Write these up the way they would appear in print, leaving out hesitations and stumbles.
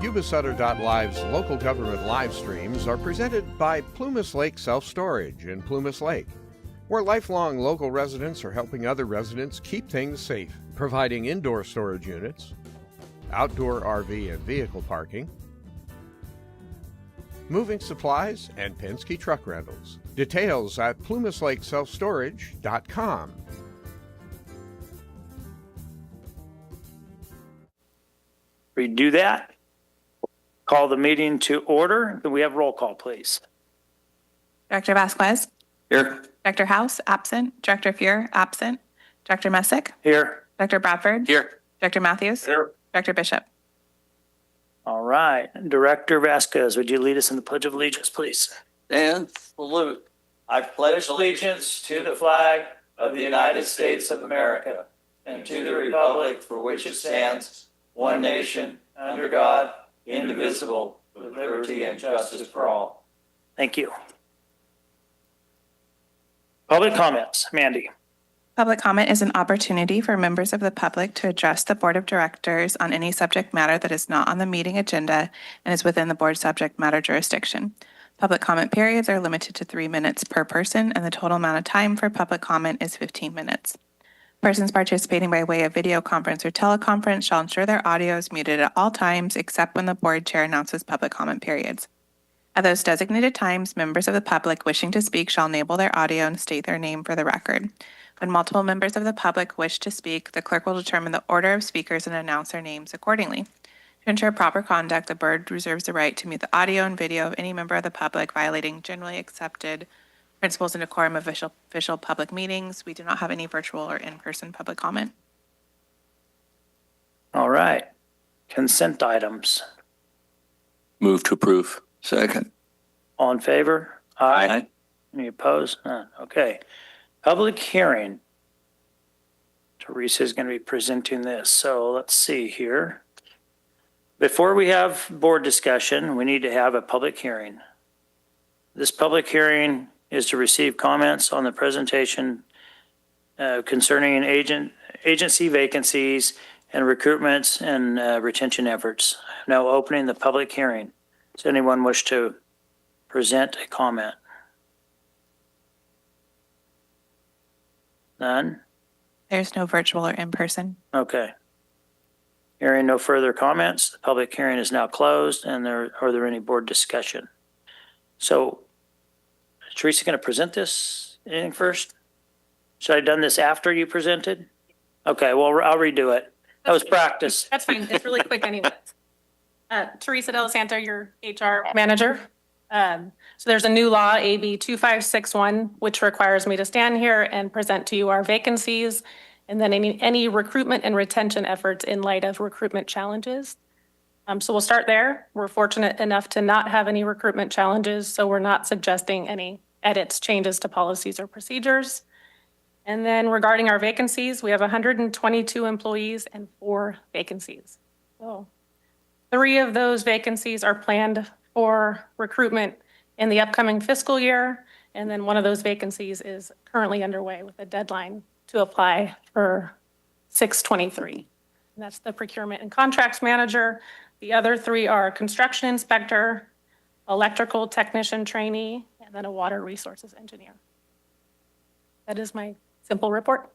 Yuba-Sutter.live's local government live streams are presented by Plumas Lake Self-Storage in Plumas Lake, where lifelong local residents are helping other residents keep things safe, providing indoor storage units, outdoor RV and vehicle parking, moving supplies, and Penske truck rentals. Details at plumaslakeselfstorage.com. Redo that. Call the meeting to order. Can we have roll call, please? Director Vasquez. Here. Director House, absent. Director Fuhr, absent. Director Messick. Here. Director Bradford. Here. Director Matthews. Here. Director Bishop. All right. Director Vasquez, would you lead us in the Pledge of Allegiance, please? And salute. I pledge allegiance to the flag of the United States of America and to the republic for which it stands, one nation, under God, indivisible, with liberty and justice for all. Thank you. Public comments. Mandy. Public comment is an opportunity for members of the public to address the Board of Directors on any subject matter that is not on the meeting agenda and is within the board's subject matter jurisdiction. Public comment periods are limited to 3 minutes per person, and the total amount of time for public comment is 15 minutes. Persons participating by way of video conference or teleconference shall ensure their audio is muted at all times except when the board chair announces public comment periods. At those designated times, members of the public wishing to speak shall enable their audio and state their name for the record. When multiple members of the public wish to speak, the clerk will determine the order of speakers and announce their names accordingly. To ensure proper conduct, the board reserves the right to mute the audio and video of any member of the public violating generally accepted principles and decorum of official public meetings. We do not have any virtual or in-person public comment. All right. Consent items. Move to approve. Second. All in favor? Aye. Any opposed? None. Okay. Public hearing. Teresa is going to be presenting this. So let's see here. Before we have board discussion, we need to have a public hearing. This public hearing is to receive comments on the presentation concerning agency vacancies and recruitments and retention efforts. Now opening the public hearing. Does anyone wish to present a comment? None? There's no virtual or in-person. Okay. Hearing no further comments, the public hearing is now closed, and are there any board discussion? So, is Teresa going to present this anything first? Should I have done this after you presented? Okay, well, I'll redo it. That was practice. That's fine. It's really quick anyways. Teresa Del Santo, your HR manager. So there's a new law, AB 2561, which requires me to stand here and present to you our vacancies and then any recruitment and retention efforts in light of recruitment challenges. So we'll start there. We're fortunate enough to not have any recruitment challenges, so we're not suggesting any edits, changes to policies or procedures. And then regarding our vacancies, we have 122 employees and 4 vacancies. So 3 of those vacancies are planned for recruitment in the upcoming fiscal year, and then 1 of those vacancies is currently underway with a deadline to apply for 6/23. And that's the procurement and contracts manager. The other 3 are construction inspector, electrical technician trainee, and then a water resources engineer. That is my simple report.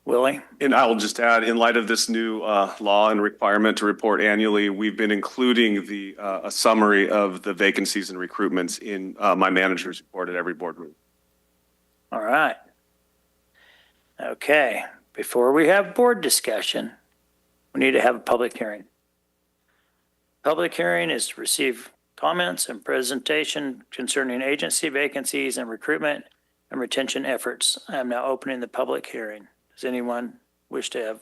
Willie? And I will just add, in light of this new law and requirement to report annually, we've been including a summary of the vacancies and recruitments in my manager's report at every boardroom. All right. Okay, before we have board discussion, we need to have a public hearing. Public hearing is to receive comments and presentation concerning agency vacancies and recruitment and retention efforts. I am now opening the public hearing. Does anyone wish to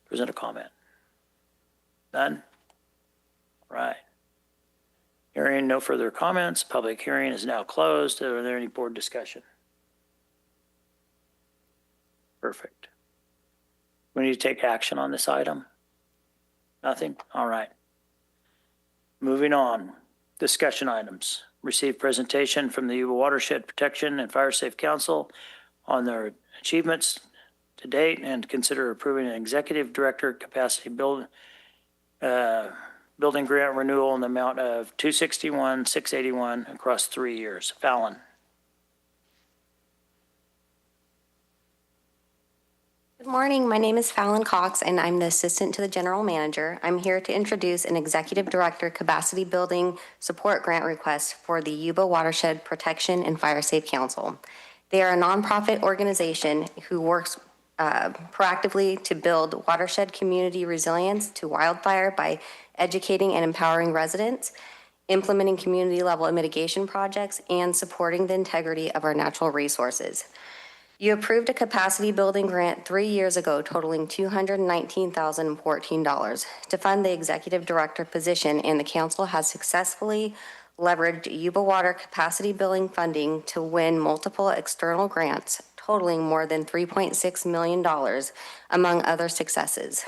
present a comment? None? Right. Hearing no further comments, public hearing is now closed. Are there any board discussion? Perfect. We need to take action on this item? Nothing? All right. Moving on. Discussion items. Receive presentation from the Yuba Watershed Protection and Fire Safe Council on their achievements to date and consider approving an executive director capacity building grant renewal in the amount of $261,681 across 3 years. Fallon. Good morning. My name is Fallon Cox, and I'm the assistant to the general manager. I'm here to introduce an executive director capacity building support grant request for the Yuba Watershed Protection and Fire Safe Council. They are a nonprofit organization who works proactively to build watershed community resilience to wildfire by educating and empowering residents, implementing community level mitigation projects, and supporting the integrity of our natural resources. You approved a capacity building grant 3 years ago totaling $219,014 to fund the executive director position, and the council has successfully leveraged Yuba Water capacity building funding to win multiple external grants totaling more than $3.6 million, among other successes.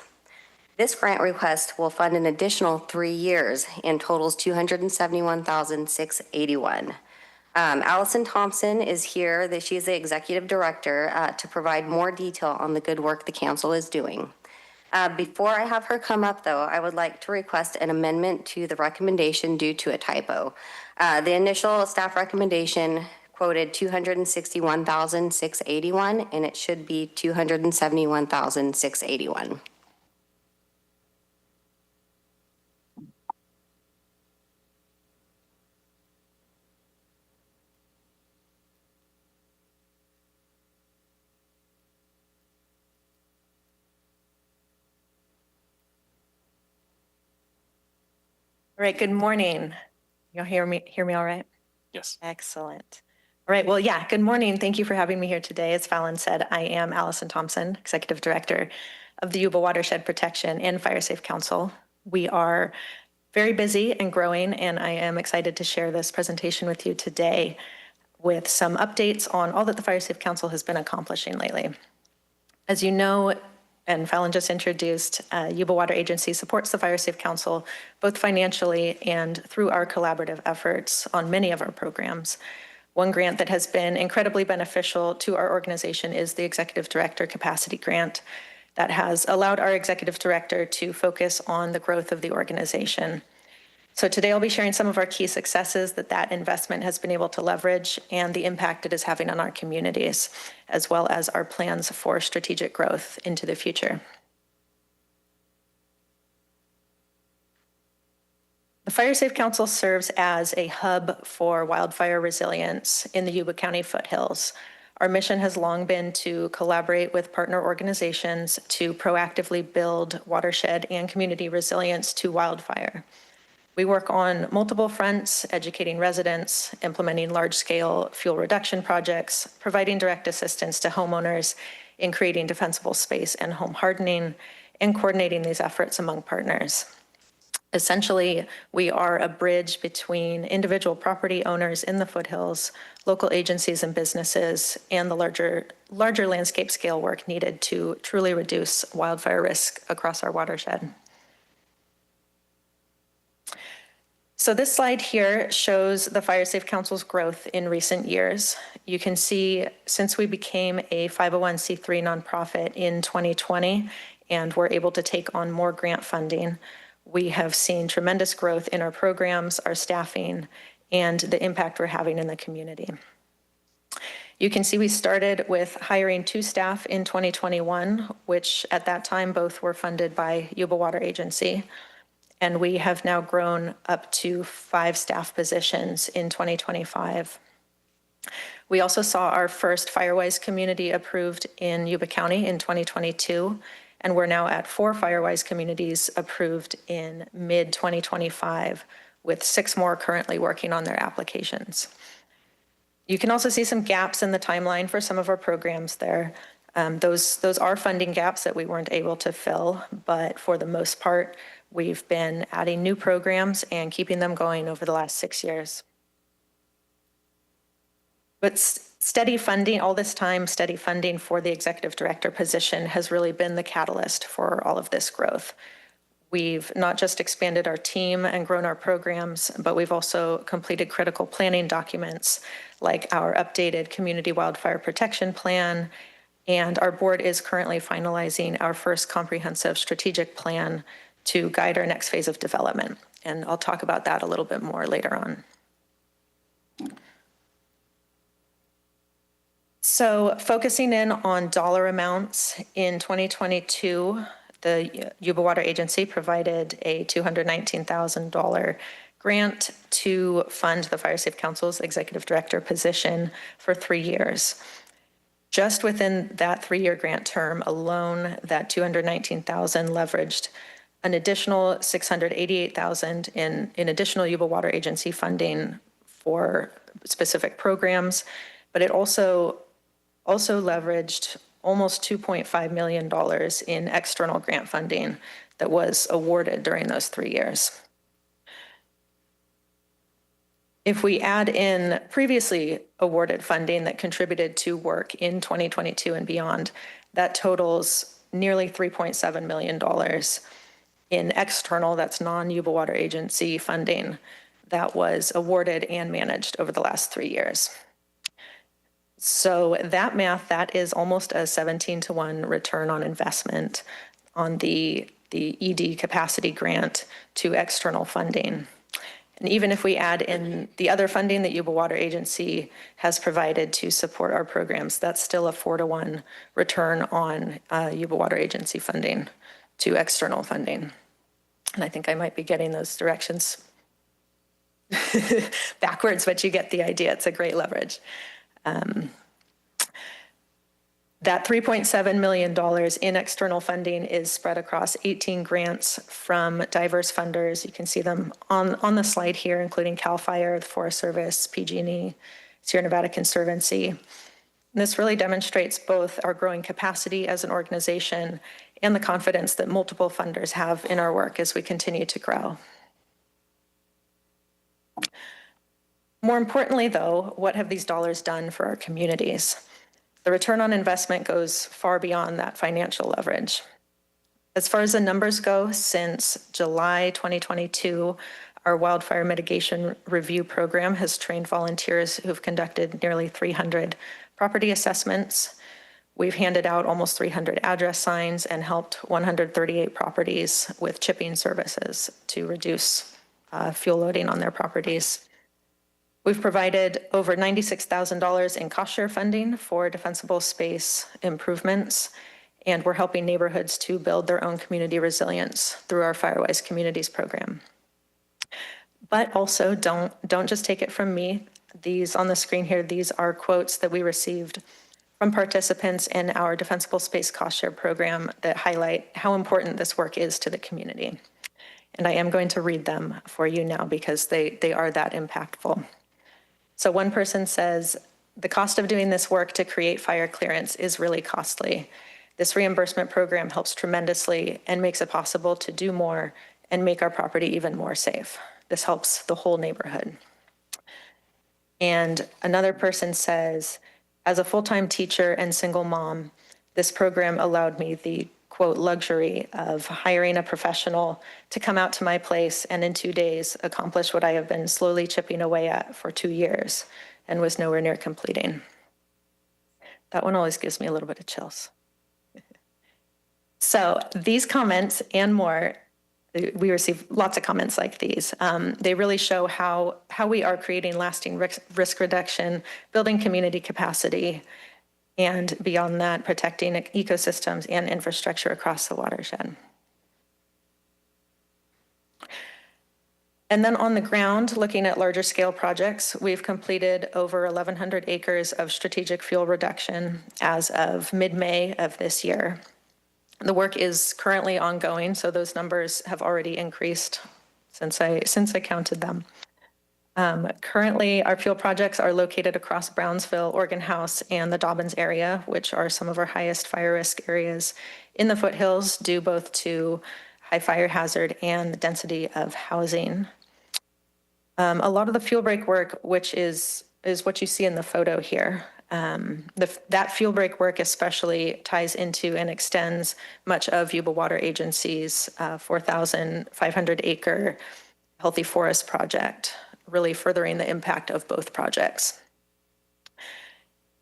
This grant request will fund an additional 3 years and totals $271,681. Allison Thompson is here. She is the executive director to provide more detail on the good work the council is doing. Before I have her come up, though, I would like to request an amendment to the recommendation due to a typo. The initial staff recommendation quoted $261,681, and it should be $271,681. All right, good morning. You'll hear me all right? Yes. Excellent. All right, well, yeah, good morning. Thank you for having me here today. As Fallon said, I am Allison Thompson, Executive Director of the Yuba Watershed Protection and Fire Safe Council. We are very busy and growing, and I am excited to share this presentation with you today with some updates on all that the Fire Safe Council has been accomplishing lately. As you know, and Fallon just introduced, Yuba Water Agency supports the Fire Safe Council both financially and through our collaborative efforts on many of our programs. One grant that has been incredibly beneficial to our organization is the Executive Director Capacity Grant that has allowed our Executive Director to focus on the growth of the organization. So today I'll be sharing some of our key successes that investment has been able to leverage and the impact it is having on our communities, as well as our plans for strategic growth into the future. The Fire Safe Council serves as a hub for wildfire resilience in the Yuba County foothills. Our mission has long been to collaborate with partner organizations to proactively build watershed and community resilience to wildfire. We work on multiple fronts, educating residents, implementing large-scale fuel reduction projects, providing direct assistance to homeowners in creating defensible space and home hardening, and coordinating these efforts among partners. Essentially, we are a bridge between individual property owners in the foothills, local agencies and businesses, and the larger landscape scale work needed to truly reduce wildfire risk across our watershed. So this slide here shows the Fire Safe Council's growth in recent years. You can see since we became a 501c3 nonprofit in 2020 and were able to take on more grant funding, we have seen tremendous growth in our programs, our staffing, and the impact we're having in the community. You can see we started with hiring 2 staff in 2021, which at that time both were funded by Yuba Water Agency. And we have now grown up to 5 staff positions in 2025. We also saw our first Firewise community approved in Yuba County in 2022, and we're now at 4 Firewise communities approved in mid-2025, with 6 more currently working on their applications. You can also see some gaps in the timeline for some of our programs there. Those are funding gaps that we weren't able to fill, but for the most part, we've been adding new programs and keeping them going over the last 6 years. But steady funding, all this time, steady funding for the executive director position has really been the catalyst for all of this growth. We've not just expanded our team and grown our programs, but we've also completed critical planning documents like our updated community wildfire protection plan, and our board is currently finalizing our first comprehensive strategic plan to guide our next phase of development. And I'll talk about that a little bit more later on. So focusing in on dollar amounts, in 2022, the Yuba Water Agency provided a $219,000 grant to fund the Fire Safe Council's executive director position for 3 years. Just within that 3-year grant term alone, that $219,000 leveraged an additional $688,000 in additional Yuba Water Agency funding for specific programs, but it also leveraged almost $2.5 million in external grant funding that was awarded during those 3 years. If we add in previously awarded funding that contributed to work in 2022 and beyond, that totals nearly $3.7 million in external, that's non-Yuba Water Agency funding that was awarded and managed over the last 3 years. So that math, that is almost a 17-to-1 return on investment on the ED capacity grant to external funding. And even if we add in the other funding that Yuba Water Agency has provided to support our programs, that's still a 4-to-1 return on Yuba Water Agency funding to external funding. And I think I might be getting those directions backwards, but you get the idea. It's a great leverage. That $3.7 million in external funding is spread across 18 grants from diverse funders. You can see them on the slide here, including CAL FIRE, the Forest Service, PG&E, Sierra Nevada Conservancy. And this really demonstrates both our growing capacity as an organization and the confidence that multiple funders have in our work as we continue to grow. More importantly, though, what have these dollars done for our communities? The return on investment goes far beyond that financial leverage. As far as the numbers go, since July 2022, our wildfire mitigation review program has trained volunteers who've conducted nearly 300 property assessments. We've handed out almost 300 address signs and helped 138 properties with chipping services to reduce fuel loading on their properties. We've provided over $96,000 in cost share funding for defensible space improvements, and we're helping neighborhoods to build their own community resilience through our Firewise Communities program. But also, don't just take it from me. These on the screen here, these are quotes that we received from participants in our defensible space cost share program that highlight how important this work is to the community. And I am going to read them for you now because they are that impactful. So one person says, the cost of doing this work to create fire clearance is really costly. This reimbursement program helps tremendously and makes it possible to do more and make our property even more safe. This helps the whole neighborhood. And another person says, as a full-time teacher and single mom, this program allowed me the quote luxury of hiring a professional to come out to my place and in 2 days accomplish what I have been slowly chipping away at for 2 years and was nowhere near completing. That one always gives me a little bit of chills. So these comments and more, we receive lots of comments like these. They really show how we are creating lasting risk reduction, building community capacity, and beyond that, protecting ecosystems and infrastructure across the watershed. And then on the ground, looking at larger scale projects, we've completed over 1,100 acres of strategic fuel reduction as of mid-May of this year. The work is currently ongoing, so those numbers have already increased since I counted them. Currently, our fuel projects are located across Brownsville, Organ House, and the Dobbins area, which are some of our highest fire risk areas in the foothills, due both to high fire hazard and the density of housing. A lot of the fuel break work, which is what you see in the photo here, that fuel break work especially ties into and extends much of Yuba Water Agency's 4,500 acre Healthy Forest project, really furthering the impact of both projects.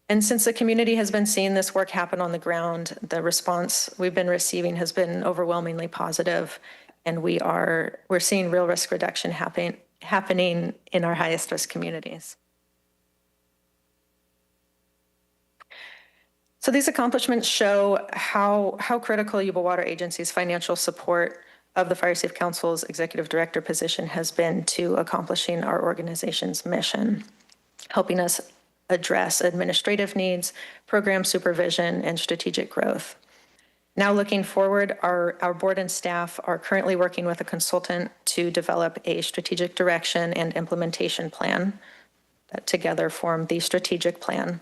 And since the community has been seeing this work happen on the ground, the response we've been receiving has been overwhelmingly positive. And we're seeing real risk reduction happening in our highest risk communities. So these accomplishments show how critical Yuba Water Agency's financial support of the Fire Safe Council's executive director position has been to accomplishing our organization's mission, helping us address administrative needs, program supervision, and strategic growth. Now looking forward, our board and staff are currently working with a consultant to develop a strategic direction and implementation plan that together form the strategic plan.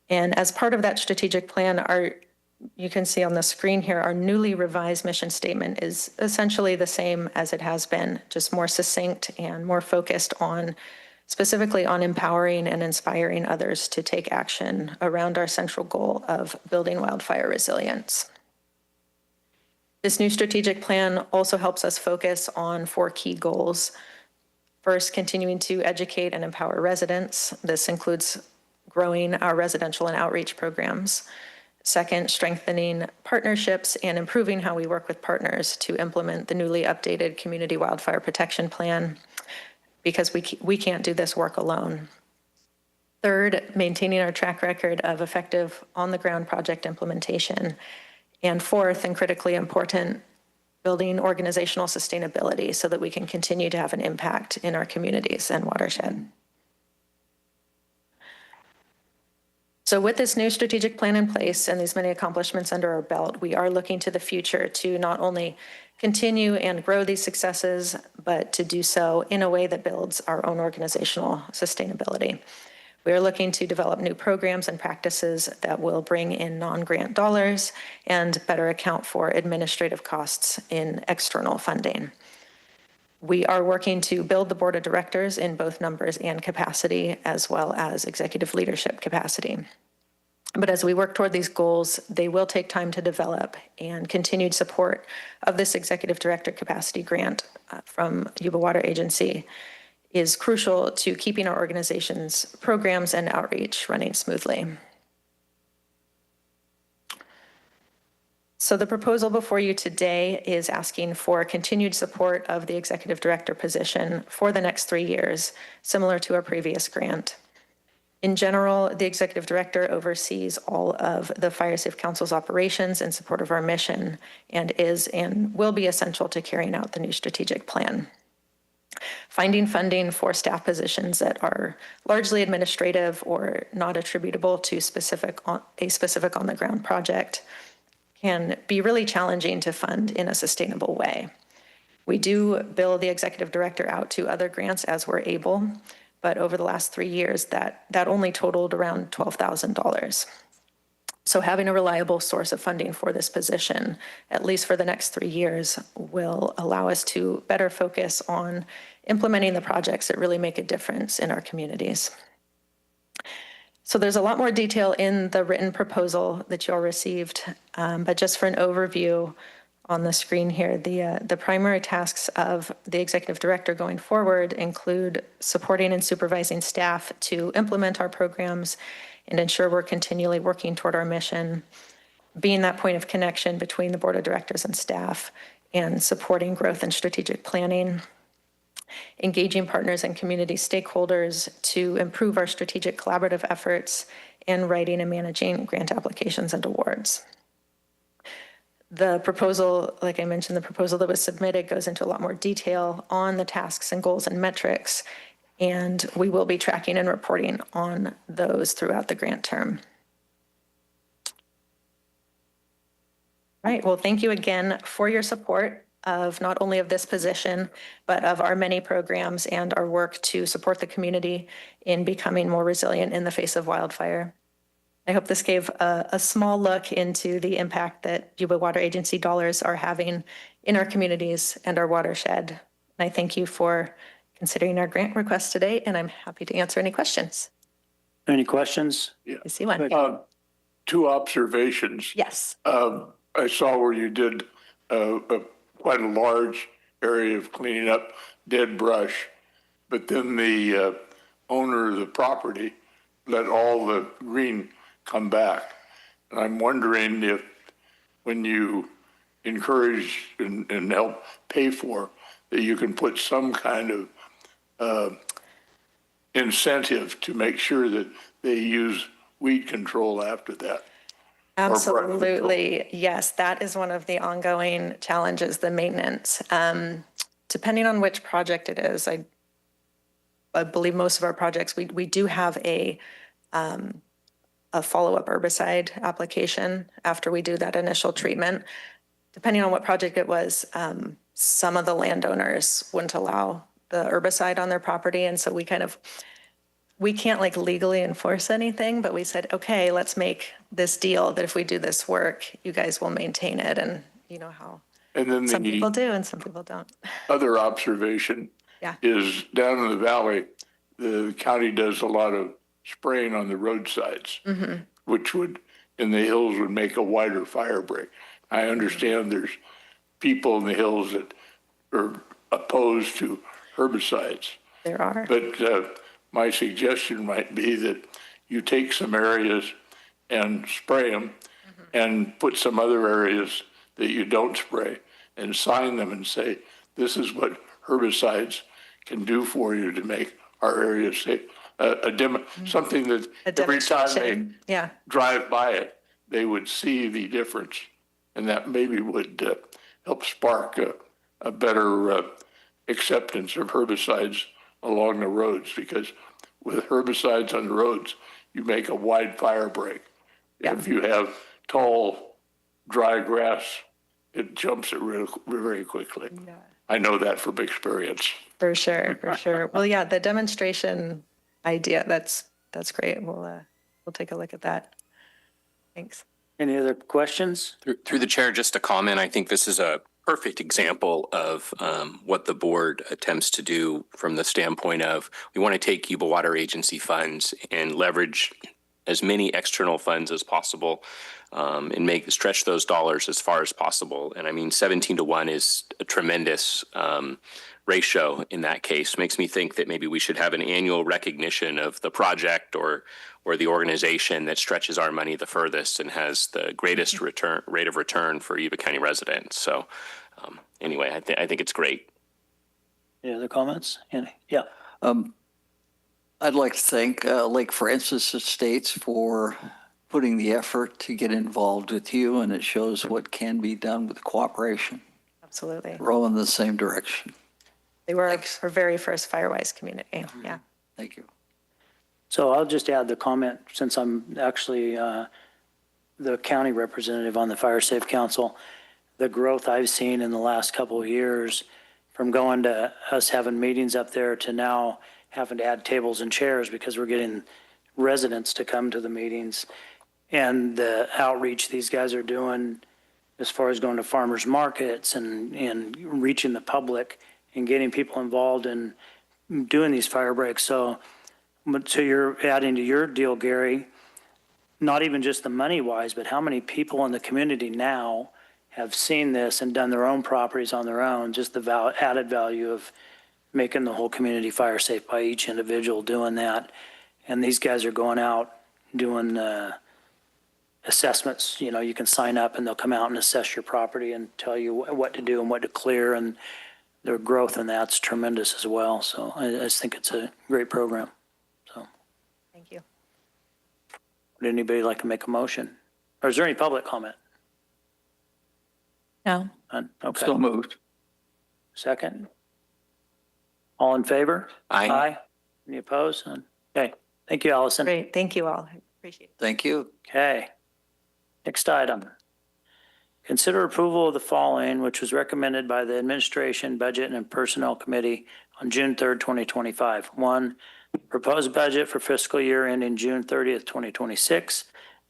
And as part of that strategic plan, you can see on the screen here, our newly revised mission statement is essentially the same as it has been, just more succinct and more focused specifically on empowering and inspiring others to take action around our central goal of building wildfire resilience. This new strategic plan also helps us focus on 4 key goals. First, continuing to educate and empower residents. This includes growing our residential and outreach programs. Second, strengthening partnerships and improving how we work with partners to implement the newly updated Community Wildfire Protection Plan, because we can't do this work alone. Third, maintaining our track record of effective on-the-ground project implementation. And fourth, and critically important, building organizational sustainability so that we can continue to have an impact in our communities and watershed. So with this new strategic plan in place and these many accomplishments under our belt, we are looking to the future to not only continue and grow these successes, but to do so in a way that builds our own organizational sustainability. We are looking to develop new programs and practices that will bring in non-grant dollars and better account for administrative costs in external funding. We are working to build the board of directors in both numbers and capacity, as well as executive leadership capacity. But as we work toward these goals, they will take time to develop, and continued support of this executive director capacity grant from Yuba Water Agency is crucial to keeping our organization's programs and outreach running smoothly. So the proposal before you today is asking for continued support of the executive director position for the next 3 years, similar to our previous grant. In general, the executive director oversees all of the Fire Safe Council's operations in support of our mission, and is and will be essential to carrying out the new strategic plan. Finding funding for staff positions that are largely administrative or not attributable to a specific on-the-ground project can be really challenging to fund in a sustainable way. We do bill the executive director out to other grants as we're able, but over the last 3 years, that only totaled around $12,000. So having a reliable source of funding for this position, at least for the next 3 years, will allow us to better focus on implementing the projects that really make a difference in our communities. So there's a lot more detail in the written proposal that you all received, but just for an overview on the screen here, the primary tasks of the executive director going forward include supporting and supervising staff to implement our programs and ensure we're continually working toward our mission, being that point of connection between the board of directors and staff, and supporting growth and strategic planning, engaging partners and community stakeholders to improve our strategic collaborative efforts, and writing and managing grant applications and awards. The proposal, like I mentioned, the proposal that was submitted goes into a lot more detail on the tasks and goals and metrics, and we will be tracking and reporting on those throughout the grant term. All right, well, thank you again for your support of not only of this position, but of our many programs and our work to support the community in becoming more resilient in the face of wildfire. I hope this gave a small look into the impact that Yuba Water Agency dollars are having in our communities and our watershed. And I thank you for considering our grant request today, and I'm happy to answer any questions. Any questions? I see one. 2 observations. Yes. I saw where you did quite a large area of cleaning up dead brush, but then the owner of the property let all the green come back. And I'm wondering if when you encourage and help pay for, that you can put some kind of incentive to make sure that they use weed control after that. Absolutely. Yes, that is one of the ongoing challenges, the maintenance. Depending on which project it is, I believe most of our projects, we do have a follow-up herbicide application after we do that initial treatment. Depending on what project it was, some of the landowners wouldn't allow the herbicide on their property. And so we can't like legally enforce anything, but we said, okay, let's make this deal that if we do this work, you guys will maintain it. And you know how And then some the people do and some people don't. other observation is down in the valley, the county does a lot of spraying on the roadsides, which would, in the hills, would make a wider fire break. I understand there's people in the hills that are opposed to herbicides. There are. But my suggestion might be that you take some areas and spray them and put some other areas that you don't spray and sign them and say, this is what herbicides can do for you to make our area safe. Something that every time they drive by it, they would see the difference. And that maybe would help spark a better acceptance of herbicides along the roads, because with herbicides on the roads, you make a wide fire break. If you have tall, dry grass, it jumps it very quickly. I know that from experience. For sure, for sure. Well, yeah, the demonstration idea, that's great. We'll take a look at that. Thanks. Any other questions? Through the chair, just a comment. I think this is a perfect example of what the board attempts to do from the standpoint of we want to take Yuba Water Agency funds and leverage as many external funds as possible and stretch those dollars as far as possible. And I mean, 17-1 is a tremendous ratio in that case. Makes me think that maybe we should have an annual recognition of the project or the organization that stretches our money the furthest and has the greatest rate of return for Yuba County residents. So anyway, I think it's great. Any other comments? Yeah. I'd like to thank Lake Francis Estates for putting the effort to get involved with you, and it shows what can be done with cooperation. Absolutely. We're all in the same direction. They were our very first Firewise community. Yeah. Thank you. So I'll just add the comment, since I'm actually the county representative on the Fire Safe Council, the growth I've seen in the last couple of years from going to us having meetings up there to now having to add tables and chairs because we're getting residents to come to the meetings, and the outreach these guys are doing as far as going to farmers markets and reaching the public and getting people involved in doing these fire breaks. So you're adding to your deal, Gary, not even just the money wise, but how many people in the community now have seen this and done their own properties on their own, just the added value of making the whole community fire safe by each individual doing that. And these guys are going out doing assessments. You know, you can sign up and they'll come out and assess your property and tell you what to do and what to clear, and their growth in that's tremendous as well. So I just think it's a great program. So Thank you. would anybody like to make a motion? Or is there any public comment? No. None? Okay. So moved. Second? All in favor? Aye. Aye. Any opposed? None? Okay. Thank you, Allison. Great. Thank you all. I appreciate it. Thank you. Okay. Next item. Consider approval of the following, which was recommended by the Administration, Budget, and Personnel Committee on June 3rd, 2025. 1, proposed budget for fiscal year ending June 30th, 2026,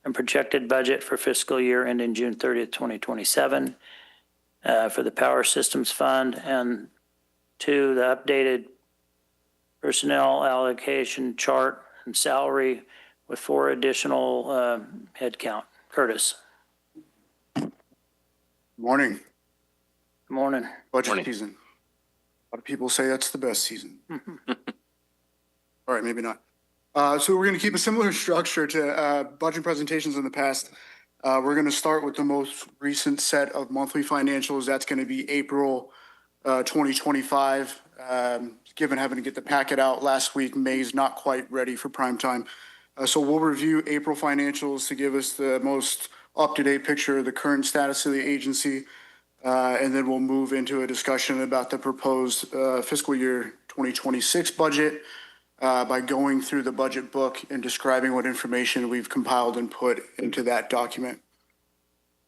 and projected budget for fiscal year ending June 30th, 2027 for the Power Systems Fund. And 2, the updated personnel allocation chart and salary with 4 additional headcount. Curtis. Morning. Good morning. Budget Morning. season. A lot of people say that's the best season. All right, maybe not. So we're going to keep a similar structure to budget presentations in the past. We're going to start with the most recent set of monthly financials. That's going to be April 2025. Given having to get the packet out last week, May's not quite ready for prime time. So we'll review April financials to give us the most up-to-date picture of the current status of the agency. And then we'll move into a discussion about the proposed fiscal year 2026 budget by going through the budget book and describing what information we've compiled and put into that document.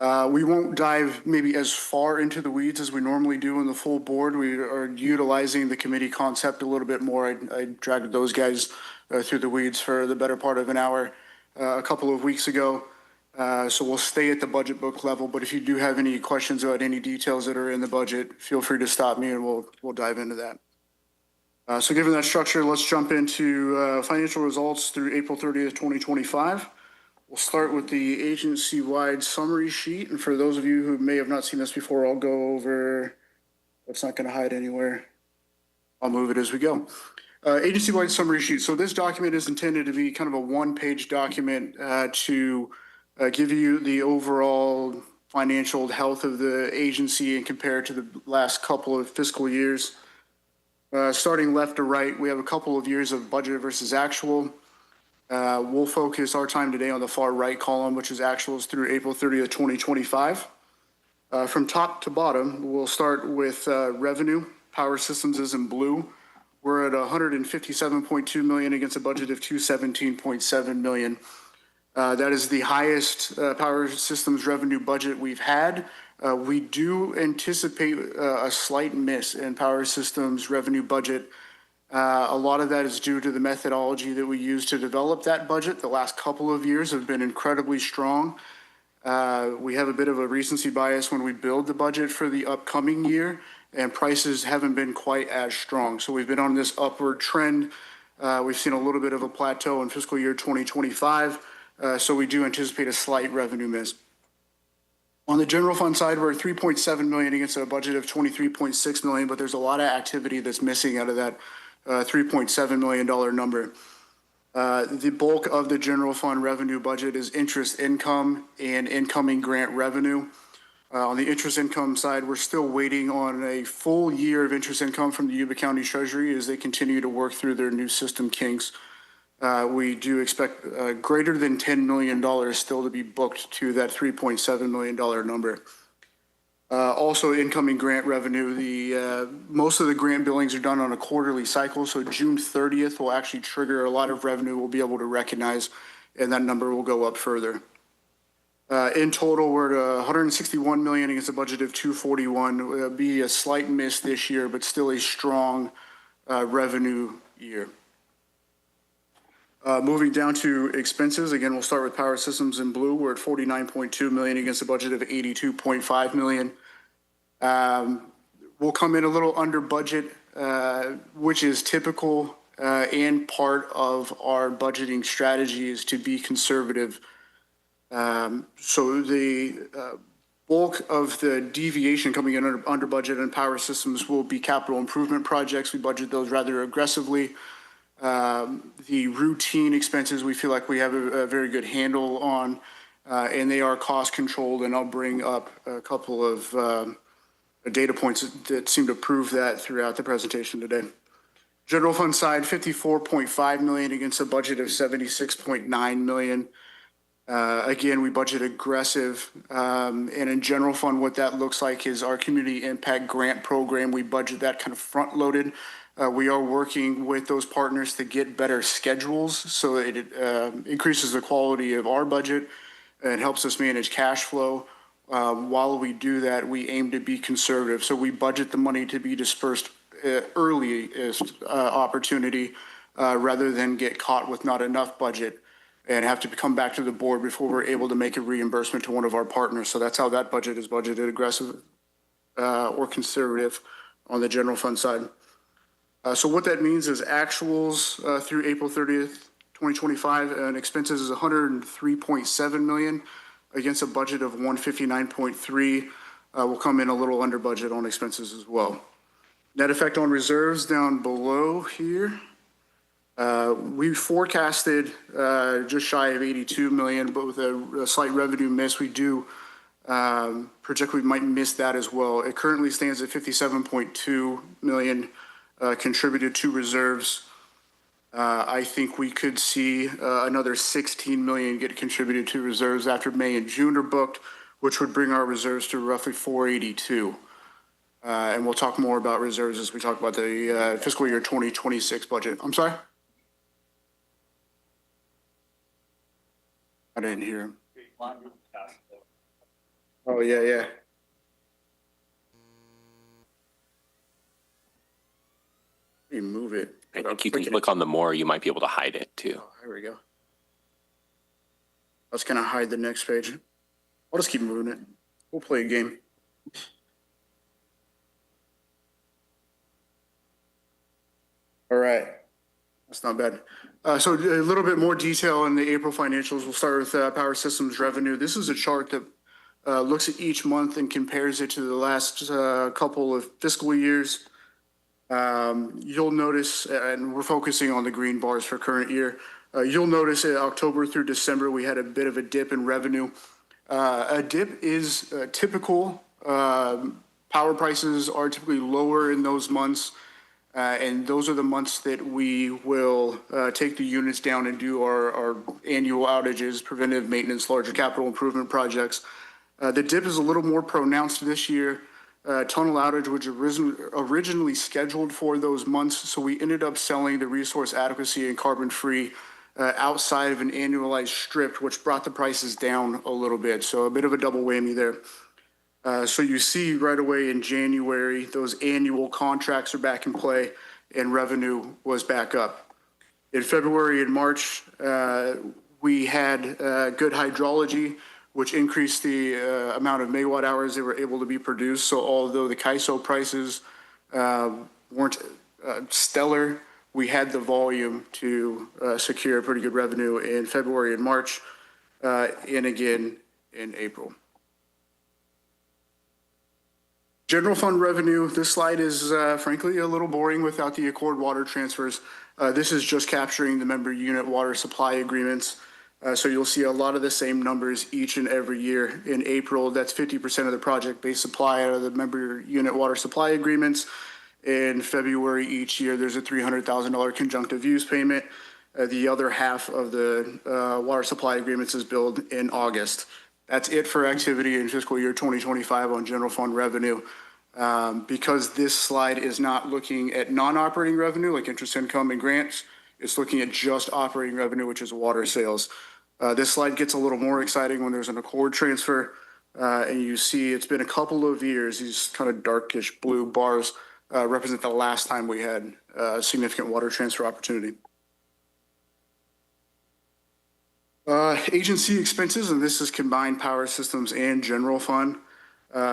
We won't dive maybe as far into the weeds as we normally do in the full board. We are utilizing the committee concept a little bit more. I dragged those guys through the weeds for the better part of an hour a couple of weeks ago. So we'll stay at the budget book level, but if you do have any questions about any details that are in the budget, feel free to stop me and we'll dive into that. So given that structure, let's jump into financial results through April 30th, 2025. We'll start with the agency-wide summary sheet. And for those of you who may have not seen this before, I'll go over, it's not going to hide anywhere. I'll move it as we go. Agency-wide summary sheet. So this document is intended to be kind of a one-page document to give you the overall financial health of the agency and compare it to the last couple of fiscal years. Starting left to right, we have a couple of years of budget versus actual. We'll focus our time today on the far right column, which is actuals through April 30th, 2025. From top to bottom, we'll start with revenue. Power Systems is in blue. We're at $157.2 million against a budget of $217.7 million. That is the highest Power Systems revenue budget we've had. We do anticipate a slight miss in Power Systems revenue budget. A lot of that is due to the methodology that we use to develop that budget. The last couple of years have been incredibly strong. We have a bit of a recency bias when we build the budget for the upcoming year, and prices haven't been quite as strong. So we've been on this upward trend. We've seen a little bit of a plateau in fiscal year 2025. So we do anticipate a slight revenue miss. On the general fund side, we're at $3.7 million against a budget of $23.6 million, but there's a lot of activity that's missing out of that $3.7 million number. The bulk of the general fund revenue budget is interest income and incoming grant revenue. On the interest income side, we're still waiting on a full year of interest income from the Yuba County Treasury as they continue to work through their new system kinks. We do expect greater than $10 million still to be booked to that $3.7 million number. Also, incoming grant revenue, most of the grant billings are done on a quarterly cycle, so June 30th will actually trigger a lot of revenue we'll be able to recognize, and that number will go up further. In total, we're at $161 million against a budget of $241. It'll be a slight miss this year, but still a strong revenue year. Moving down to expenses, again, we'll start with Power Systems in blue. We're at $49.2 million against a budget of $82.5 million. We'll come in a little under budget, which is typical and part of our budgeting strategy is to be conservative. So the bulk of the deviation coming in under budget in Power Systems will be capital improvement projects. We budget those rather aggressively. The routine expenses we feel like we have a very good handle on, and they are cost controlled, and I'll bring up a couple of data points that seem to prove that throughout the presentation today. General fund side, $54.5 million against a budget of $76.9 million. Again, we budget aggressive, and in general fund, what that looks like is our community impact grant program. We budget that kind of front loaded. We are working with those partners to get better schedules so that it increases the quality of our budget and helps us manage cash flow. While we do that, we aim to be conservative. So we budget the money to be dispersed earliest opportunity rather than get caught with not enough budget and have to come back to the board before we're able to make a reimbursement to one of our partners. So that's how that budget is budgeted, aggressive or conservative on the general fund side. So what that means is actuals through April 30th, 2025, and expenses is $103.7 million against a budget of $159.3. Will come in a little under budget on expenses as well. Net effect on reserves down below here. We forecasted just shy of 82 million, but with a slight revenue miss, we do project we might miss that as well. It currently stands at 57.2 million contributed to reserves. I think we could see another 16 million get contributed to reserves after May and June are booked, which would bring our reserves to roughly 482. And we'll talk more about reserves as we talk about the fiscal year 2026 budget. I'm sorry? I didn't hear him. Oh, yeah, yeah. You move it. I think you can click on the more, you might be able to hide it too. There we go. I was gonna hide the next page. I'll just keep moving it. We'll play a game. All right. That's not bad. So a little bit more detail in the April financials. We'll start with Power Systems revenue. This is a chart that looks at each month and compares it to the last couple of fiscal years. You'll notice, and we're focusing on the green bars for current year, you'll notice in October through December, we had a bit of a dip in revenue. A dip is typical. Power prices are typically lower in those months, and those are the months that we will take the units down and do our annual outages, preventive maintenance, larger capital improvement projects. The dip is a little more pronounced this year. Tunnel outage, which originally scheduled for those months, so we ended up selling the resource adequacy and carbon-free outside of an annualized strip, which brought the prices down a little bit. So a bit of a double whammy there. So you see right away in January, those annual contracts are back in play and revenue was back up. In February and March, we had good hydrology, which increased the amount of megawatt hours they were able to be produced. So although the CAISO prices weren't stellar, we had the volume to secure pretty good revenue in February and March, and again in April. General fund revenue, this slide is frankly a little boring without the Accord water transfers. This is just capturing the member unit water supply agreements. So you'll see a lot of the same numbers each and every year. In April, that's 50% of the project-based supply out of the member unit water supply agreements. In February each year, there's a $300,000 conjunctive use payment. The other half of the water supply agreements is billed in August. That's it for activity in fiscal year 2025 on general fund revenue. Because this slide is not looking at non-operating revenue like interest income and grants, it's looking at just operating revenue, which is water sales. This slide gets a little more exciting when there's an Accord transfer, and you see it's been a couple of years. These kind of darkish blue bars represent the last time we had significant water transfer opportunity. Agency expenses, and this is combined power systems and general fund.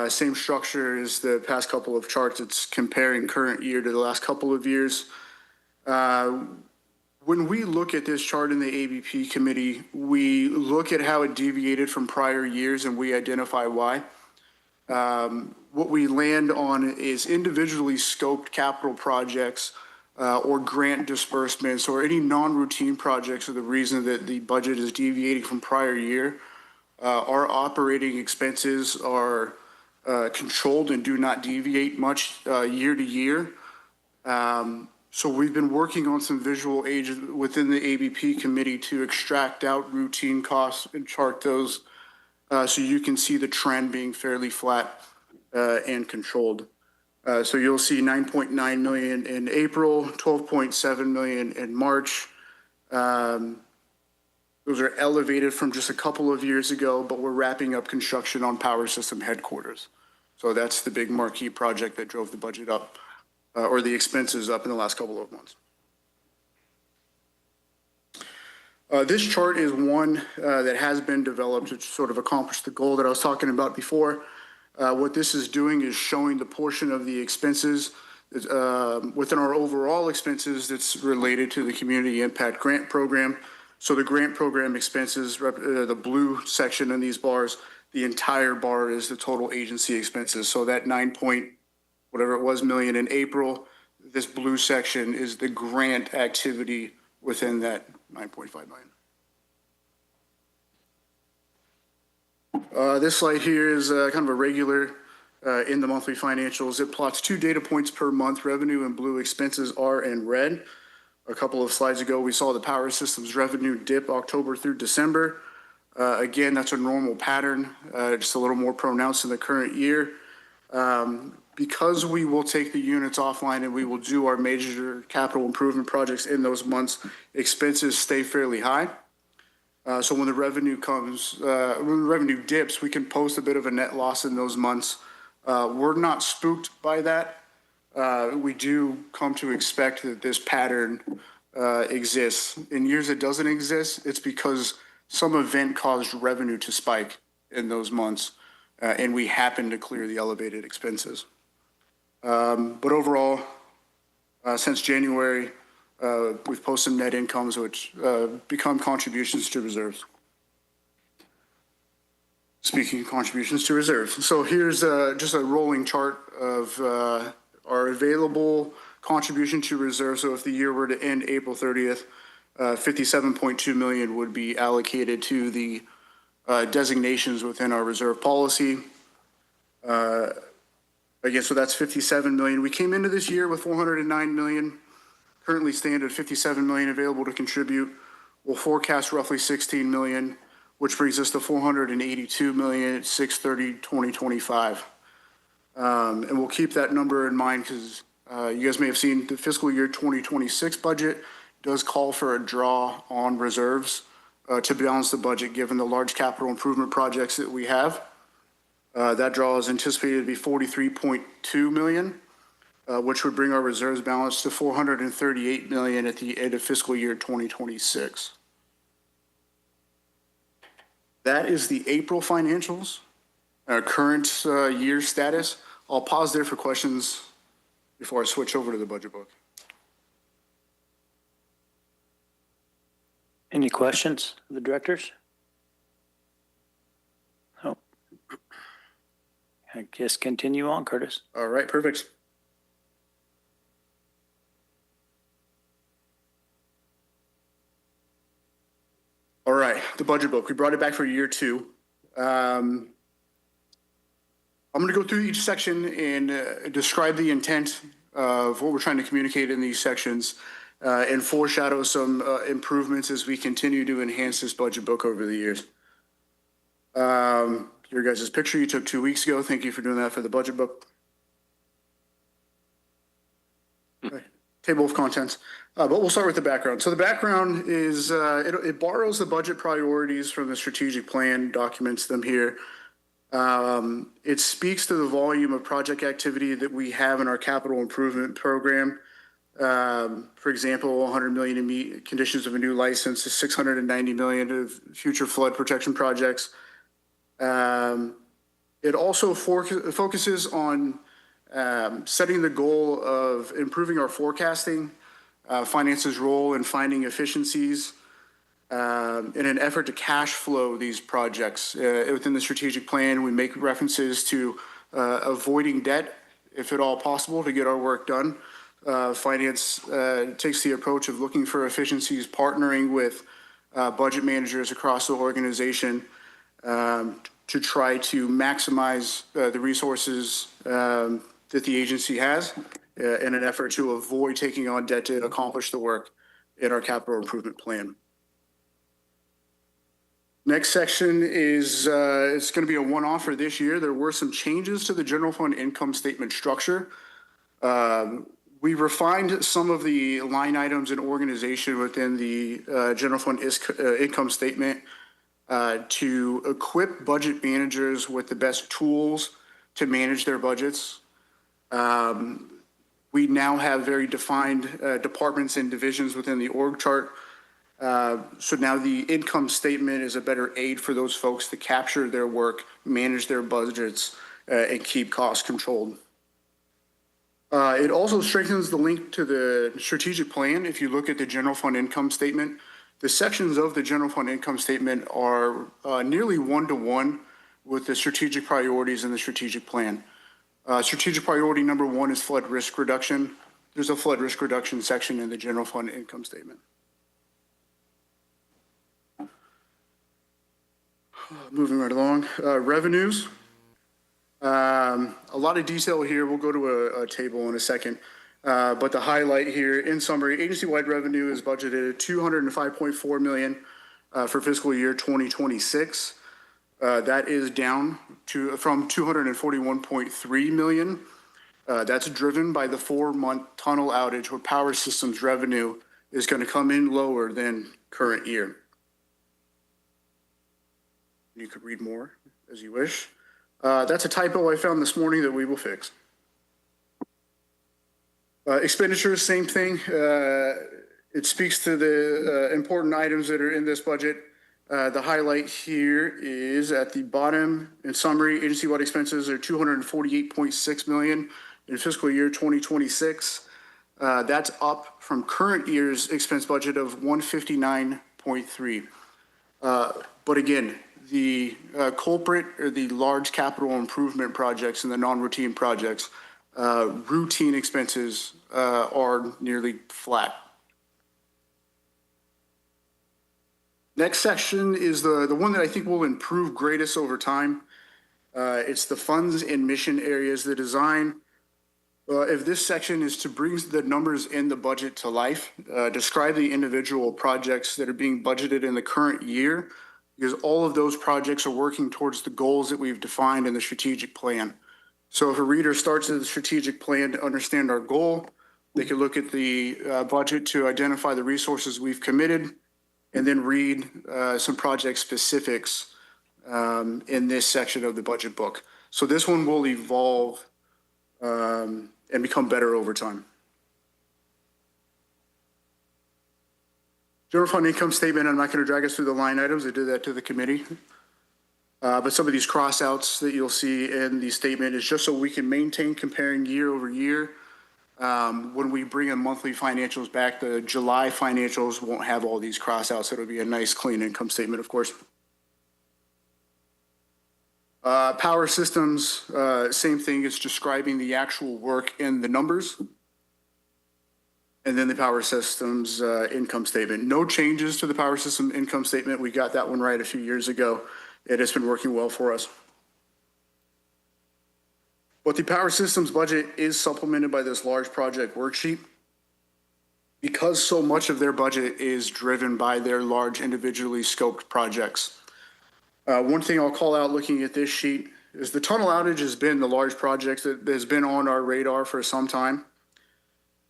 Same structure as the past couple of charts. It's comparing current year to the last couple of years. When we look at this chart in the ABP committee, we look at how it deviated from prior years and we identify why. What we land on is individually scoped capital projects or grant disbursements or any non-routine projects are the reason that the budget is deviating from prior year. Our operating expenses are controlled and do not deviate much year to year. So we've been working on some visual aids within the ABP committee to extract out routine costs and chart those so you can see the trend being fairly flat and controlled. So you'll see 9.9 million in April, 12.7 million in March. Those are elevated from just a couple of years ago, but we're wrapping up construction on power system headquarters. So that's the big marquee project that drove the budget up. Or the expenses up in the last couple of months. This chart is one that has been developed to sort of accomplish the goal that I was talking about before. What this is doing is showing the portion of the expenses within our overall expenses that's related to the Community Impact Grant Program. So the grant program expenses, the blue section in these bars, the entire bar is the total agency expenses. So that 9 whatever it was million in April, this blue section is the grant activity within that 9.5 million. This slide here is kind of a regular in the monthly financials. It plots 2 data points per month, revenue in blue, expenses are in red. A couple of slides ago, we saw the power systems revenue dip October through December. Again, that's a normal pattern, just a little more pronounced in the current year. Because we will take the units offline and we will do our major capital improvement projects in those months, expenses stay fairly high. So when the revenue comes, when the revenue dips, we can post a bit of a net loss in those months. We're not spooked by that. We do come to expect that this pattern exists. In years it doesn't exist, it's because some event caused revenue to spike in those months, and we happen to clear the elevated expenses. But overall, since January, we've posted net incomes which become contributions to reserves. Speaking of contributions to reserves, so here's just a rolling chart of our available contribution to reserve. So if the year were to end April 30th, 57.2 million would be allocated to the designations within our reserve policy. Again, so that's 57 million. We came into this year with 409 million, currently stand at 57 million available to contribute. We'll forecast roughly 16 million, which brings us to 482 million at 6/30/2025. And we'll keep that number in mind because you guys may have seen the fiscal year 2026 budget does call for a draw on reserves to balance the budget given the large capital improvement projects that we have. That draw is anticipated to be 43.2 million, which would bring our reserves balance to 438 million at the end of fiscal year 2026. That is the April financials, current year status. I'll pause there for questions before I switch over to the budget book. Any questions of the directors? No. I guess continue on, Curtis. All right, perfect. All right, the budget book. We brought it back for year 2. I'm going to go through each section and describe the intent of what we're trying to communicate in these sections and foreshadow some improvements as we continue to enhance this budget book over the years. Your guys' picture you took 2 weeks ago. Thank you for doing that for the budget book. Okay. Table of contents. But we'll start with the background. So the background is it borrows the budget priorities from the strategic plan, documents them here. It speaks to the volume of project activity that we have in our capital improvement program. For example, 100 million to meet conditions of a new license, 690 million of future flood protection projects. It also focuses on setting the goal of improving our forecasting, finance's role in finding efficiencies, in an effort to cash flow these projects. Within the strategic plan, we make references to avoiding debt, if at all possible, to get our work done. Finance takes the approach of looking for efficiencies, partnering with budget managers across the organization to try to maximize the resources that the agency has in an effort to avoid taking on debt to accomplish the work in our capital improvement plan. Next section is it's going to be a one-off for this year. There were some changes to the general fund income statement structure. We refined some of the line items and organization within the general fund income statement to equip budget managers with the best tools to manage their budgets. We now have very defined departments and divisions within the org chart. So now the income statement is a better aid for those folks to capture their work, manage their budgets, and keep costs controlled. It also strengthens the link to the strategic plan. If you look at the general fund income statement, the sections of the general fund income statement are nearly one-to-one with the strategic priorities in the strategic plan. Strategic priority number 1 is flood risk reduction. There's a flood risk reduction section in the general fund income statement. Moving right along, revenues. A lot of detail here. We'll go to a table in a second. But the highlight here, in summary, agency-wide revenue is budgeted at $205.4 million for fiscal year 2026. That is down from $241.3 million. That's driven by the 4-month tunnel outage where power systems revenue is going to come in lower than current year. You could read more as you wish. That's a typo I found this morning that we will fix. Expenditures, same thing. It speaks to the important items that are in this budget. The highlight here is at the bottom. In summary, agency-wide expenses are $248.6 million in fiscal year 2026. That's up from current year's expense budget of $159.3. But again, the culprit are the large capital improvement projects and the non-routine projects. Routine expenses are nearly flat. Next section is the one that I think will improve greatest over time. It's the funds and mission areas, the design. If this section is to bring the numbers in the budget to life, describe the individual projects that are being budgeted in the current year, because all of those projects are working towards the goals that we've defined in the strategic plan. So if a reader starts at the strategic plan to understand our goal, they can look at the budget to identify the resources we've committed, and then read some project specifics in this section of the budget book. So this one will evolve and become better over time. General fund income statement, I'm not going to drag us through the line items. I did that to the committee. But some of these crossouts that you'll see in the statement is just so we can maintain comparing year over year. When we bring in monthly financials back, the July financials won't have all these crossouts. It'll be a nice clean income statement, of course. Power systems, same thing. It's describing the actual work in the numbers. And then the power systems income statement. No changes to the power system income statement. We got that one right a few years ago. It has been working well for us. But the power systems budget is supplemented by this large project worksheet. Because so much of their budget is driven by their large individually scoped projects. One thing I'll call out looking at this sheet is the tunnel outage has been the large project that has been on our radar for some time.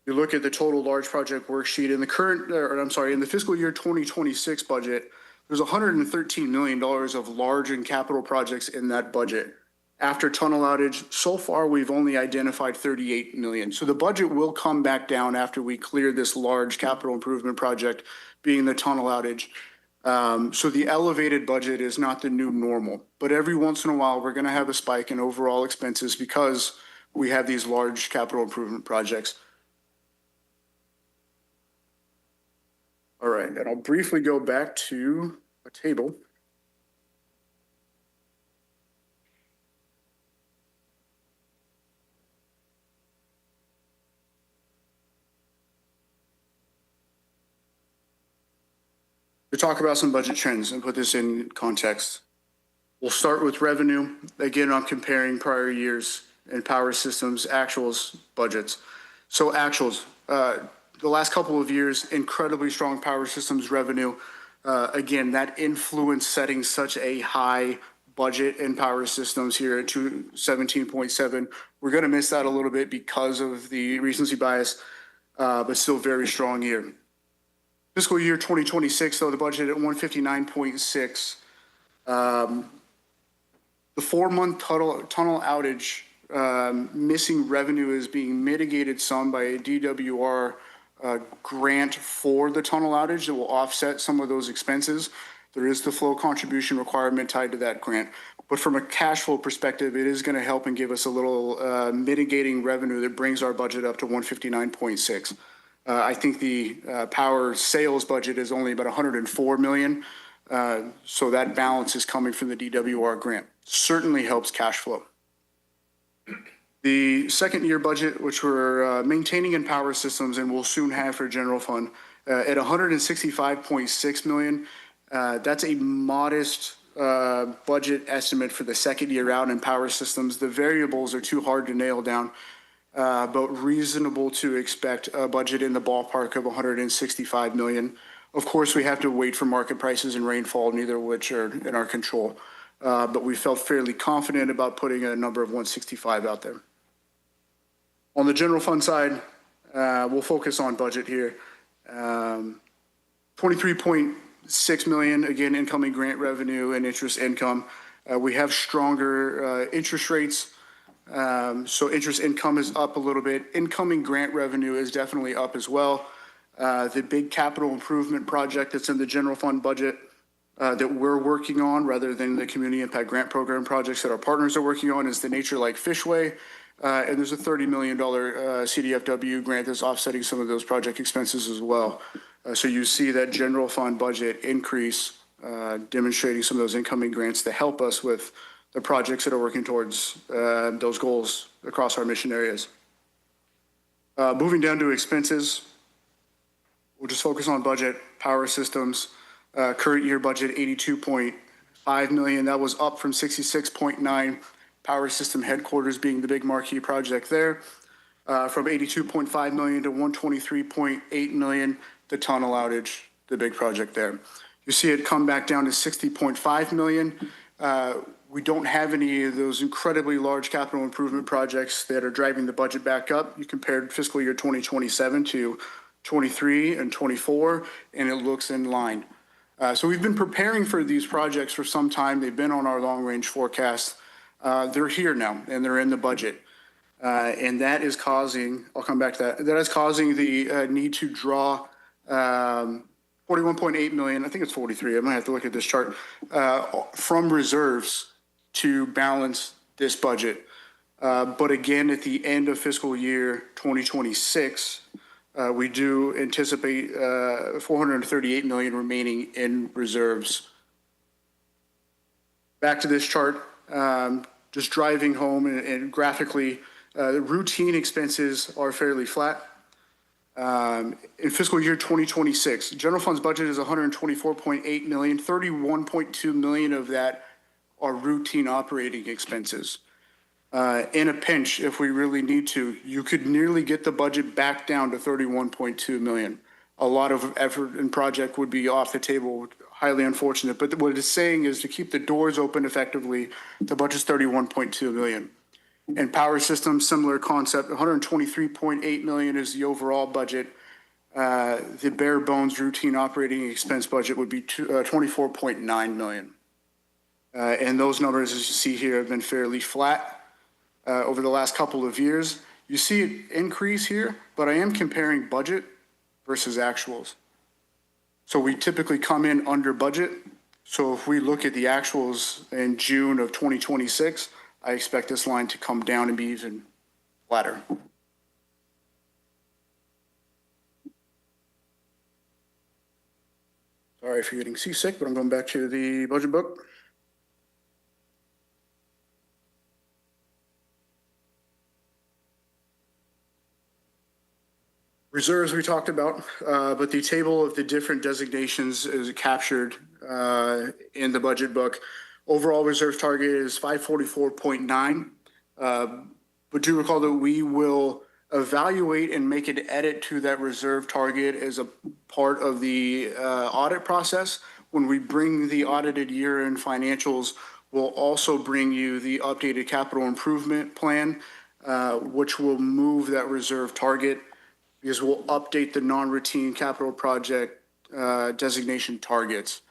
You look at the total large project worksheet in the current, in the fiscal year 2026 budget, there's $113 million of large and capital projects in that budget. After tunnel outage, so far we've only identified 38 million. So the budget will come back down after we clear this large capital improvement project being the tunnel outage. So the elevated budget is not the new normal, but every once in a while we're going to have a spike in overall expenses because we have these large capital improvement projects. All right, and I'll briefly go back to a table. To talk about some budget trends and put this in context. We'll start with revenue. Again, I'm comparing prior years and power systems actuals budgets. So actuals, the last couple of years, incredibly strong power systems revenue. Again, that influence setting such a high budget in power systems here at 217.7. We're going to miss that a little bit because of the recency bias, but still very strong year. Fiscal year 2026, though, the budget at 159.6. The 4-month tunnel outage missing revenue is being mitigated some by a DWR grant for the tunnel outage that will offset some of those expenses. There is the flow contribution requirement tied to that grant. But from a cash flow perspective, it is going to help and give us a little mitigating revenue that brings our budget up to 159.6. I think the power sales budget is only about 104 million. So that balance is coming from the DWR grant. Certainly helps cash flow. The second year budget, which we're maintaining in power systems and will soon have for general fund, at 165.6 million. That's a modest budget estimate for the second year out in power systems. The variables are too hard to nail down, but reasonable to expect a budget in the ballpark of 165 million. Of course, we have to wait for market prices and rainfall, neither of which are in our control. But we felt fairly confident about putting a number of 165 out there. On the general fund side, we'll focus on budget here. 23.6 million, again, incoming grant revenue and interest income. We have stronger interest rates. So interest income is up a little bit. Incoming grant revenue is definitely up as well. The big capital improvement project that's in the general fund budget that we're working on, rather than the community impact grant program projects that our partners are working on, is the Nature Like Fishway. And there's a $30 million CDFW grant that's offsetting some of those project expenses as well. So you see that general fund budget increase, demonstrating some of those incoming grants to help us with the projects that are working towards those goals across our mission areas. Moving down to expenses, we'll just focus on budget. Power systems, current year budget 82.5 million. That was up from 66.9. Power system headquarters being the big marquee project there, from 82.5 million to 123.8 million. The tunnel outage, the big project there. You see it come back down to 60.5 million. We don't have any of those incredibly large capital improvement projects that are driving the budget back up. You compared fiscal year 2027 to 23 and 24, and it looks in line. So we've been preparing for these projects for some time. They've been on our long-range forecast. They're here now, and they're in the budget. And that is causing, I'll come back to that, that is causing the need to draw 41.8 million, I think it's 43, I might have to look at this chart, from reserves to balance this budget. But again, at the end of fiscal year 2026, we do anticipate 438 million remaining in reserves. Back to this chart, just driving home and graphically, the routine expenses are fairly flat. In fiscal year 2026, general funds budget is 124.8 million, 31.2 million of that are routine operating expenses. In a pinch, if we really need to, you could nearly get the budget back down to 31.2 million. A lot of effort and project would be off the table, highly unfortunate. But what it's saying is to keep the doors open effectively, the budget's 31.2 million. And power systems, similar concept, 123.8 million is the overall budget. The bare bones routine operating expense budget would be 24.9 million. And those numbers, as you see here, have been fairly flat over the last couple of years. You see it increase here, but I am comparing budget versus actuals. So we typically come in under budget. So if we look at the actuals in June of 2026, I expect this line to come down and be even flatter. Sorry for getting seasick, but I'm going back to the budget book. Reserves we talked about, but the table of the different designations is captured in the budget book. Overall reserve target is 544.9, but do recall that we will evaluate and make an edit to that reserve target as a part of the audit process. When we bring the audited year-end financials, we'll also bring you the updated capital improvement plan, which will move that reserve target because we'll update the non-routine capital project designation targets.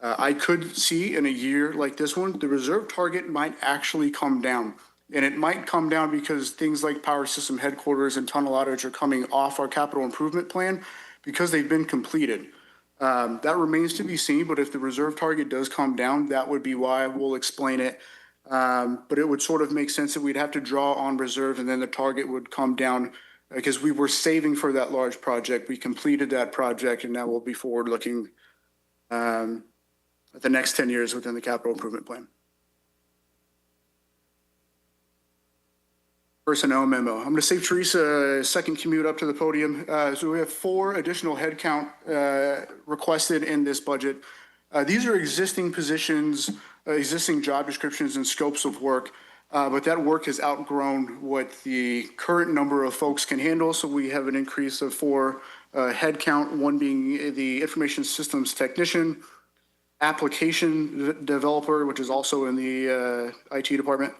I could see in a year like this one, the reserve target might actually come down. And it might come down because things like power system headquarters and tunnel outage are coming off our capital improvement plan because they've been completed. That remains to be seen, but if the reserve target does come down, that would be why. We'll explain it. But it would sort of make sense that we'd have to draw on reserve and then the target would come down because we were saving for that large project. We completed that project and now we'll be forward looking the next 10 years within the capital improvement plan. Personnel memo. I'm going to save Teresa a second commute up to the podium. So we have 4 additional headcount requested in this budget. These are existing positions existing job descriptions and scopes of work, but that work has outgrown what the current number of folks can handle. So we have an increase of 4 headcount, one being the information systems technician, application developer, which is also in the IT department.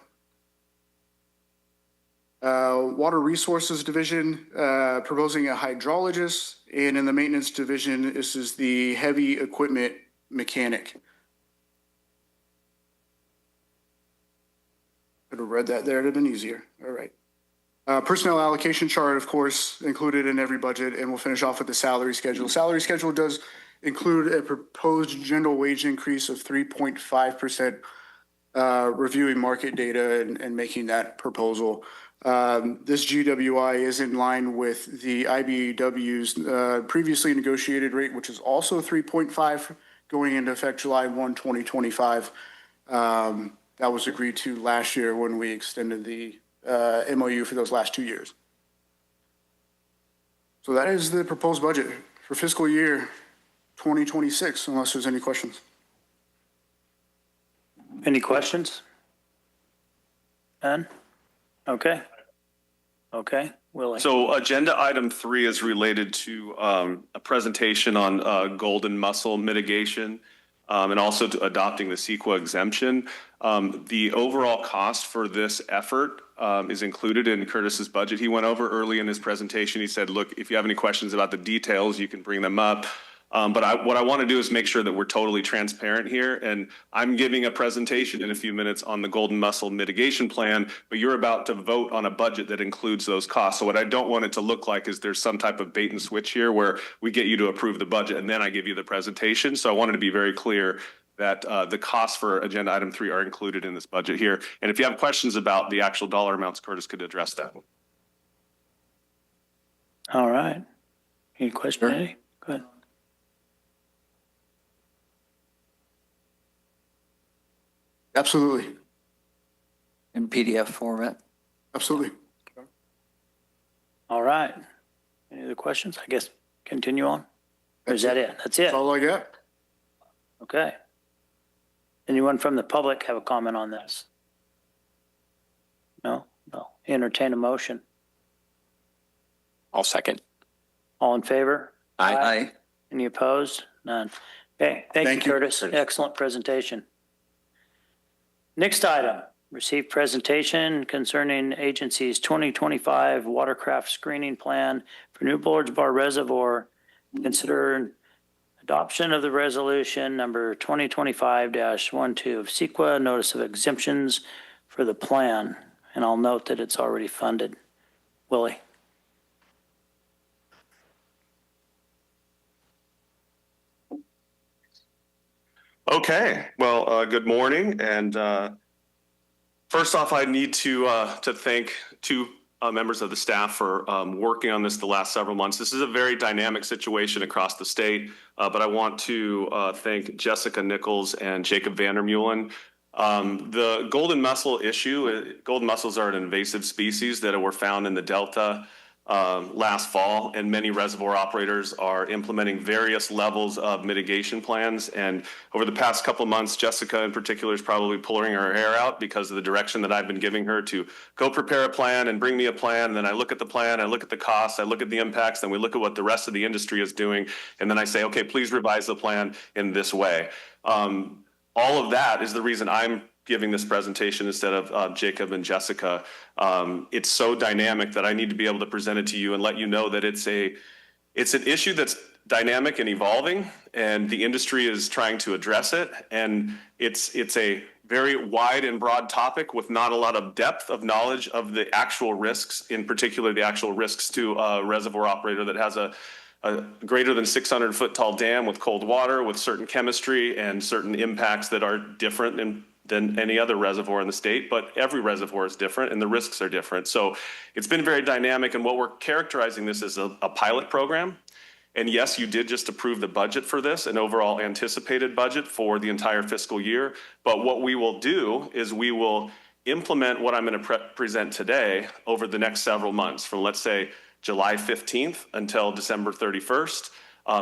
Water Resources Division, proposing a hydrologist, and in the Maintenance Division, this is the heavy equipment mechanic. Could have read that there, it'd have been easier. All right. Personnel allocation chart, of course, included in every budget, and we'll finish off with the salary schedule. Salary schedule does include a proposed general wage increase of 3.5%, reviewing market data and making that proposal. This GWI is in line with the IBEW's previously negotiated rate, which is also 3.5 going into effect July 1, 2025. That was agreed to last year when we extended the MOU for those last 2 years. So that is the proposed budget for fiscal year 2026, unless there's any questions. Any questions? None? Okay. Okay, Willie. So agenda item 3 is related to a presentation on golden mussel mitigation and also to adopting the CEQA exemption. The overall cost for this effort is included in Curtis's budget. He went over early in his presentation. He said, look, if you have any questions about the details, you can bring them up. But what I want to do is make sure that we're totally transparent here. And I'm giving a presentation in a few minutes on the golden mussel mitigation plan, but you're about to vote on a budget that includes those costs. So what I don't want it to look like is there's some type of bait and switch here where we get you to approve the budget and then I give you the presentation. So I wanted to be very clear that the costs for agenda item 3 are included in this budget here. And if you have questions about the actual dollar amounts, Curtis could address that. All right. Any question, Eddie? Go ahead. Absolutely. In PDF format. Absolutely. All right. Any other questions? I guess continue on. Or is that it? That's it? That's all I got. Okay. Anyone from the public have a comment on this? No? No. Entertain a motion. I'll second. All in favor? Aye. Any opposed? None. Okay, thank you, Thank you. Curtis. Excellent presentation. Next item, receive presentation concerning agency's 2025 watercraft screening plan for New Bullards Bar Reservoir. Consider adoption of the resolution number 2025-12 of CEQA, notice of exemptions for the plan. And I'll note that it's already funded. Willie. Okay, well, good morning. And first off, I need to thank 2 members of the staff for working on this the last several months. This is a very dynamic situation across the state, but I want to thank Jessica Nichols and Jacob Vandermeulen. The golden mussel issue, golden mussels are an invasive species that were found in the Delta last fall, and many reservoir operators are implementing various levels of mitigation plans. And over the past couple of months, Jessica in particular is probably pulling her hair out because of the direction that I've been giving her to go prepare a plan and bring me a plan. And then I look at the plan, I look at the costs, I look at the impacts, then we look at what the rest of the industry is doing. And then I say, okay, please revise the plan in this way. All of that is the reason I'm giving this presentation instead of Jacob and Jessica. It's so dynamic that I need to be able to present it to you and let you know that it's an issue that's dynamic and evolving, and the industry is trying to address it. And it's a very wide and broad topic with not a lot of depth of knowledge of the actual risks, in particular the actual risks to a reservoir operator that has a greater than 600-foot tall dam with cold water, with certain chemistry and certain impacts that are different than any other reservoir in the state, but every reservoir is different and the risks are different. So it's been very dynamic, and what we're characterizing this as a pilot program. And yes, you did just approve the budget for this, an overall anticipated budget for the entire fiscal year. But what we will do is we will implement what I'm going to present today over the next several months, from let's say July 15th until December 31st.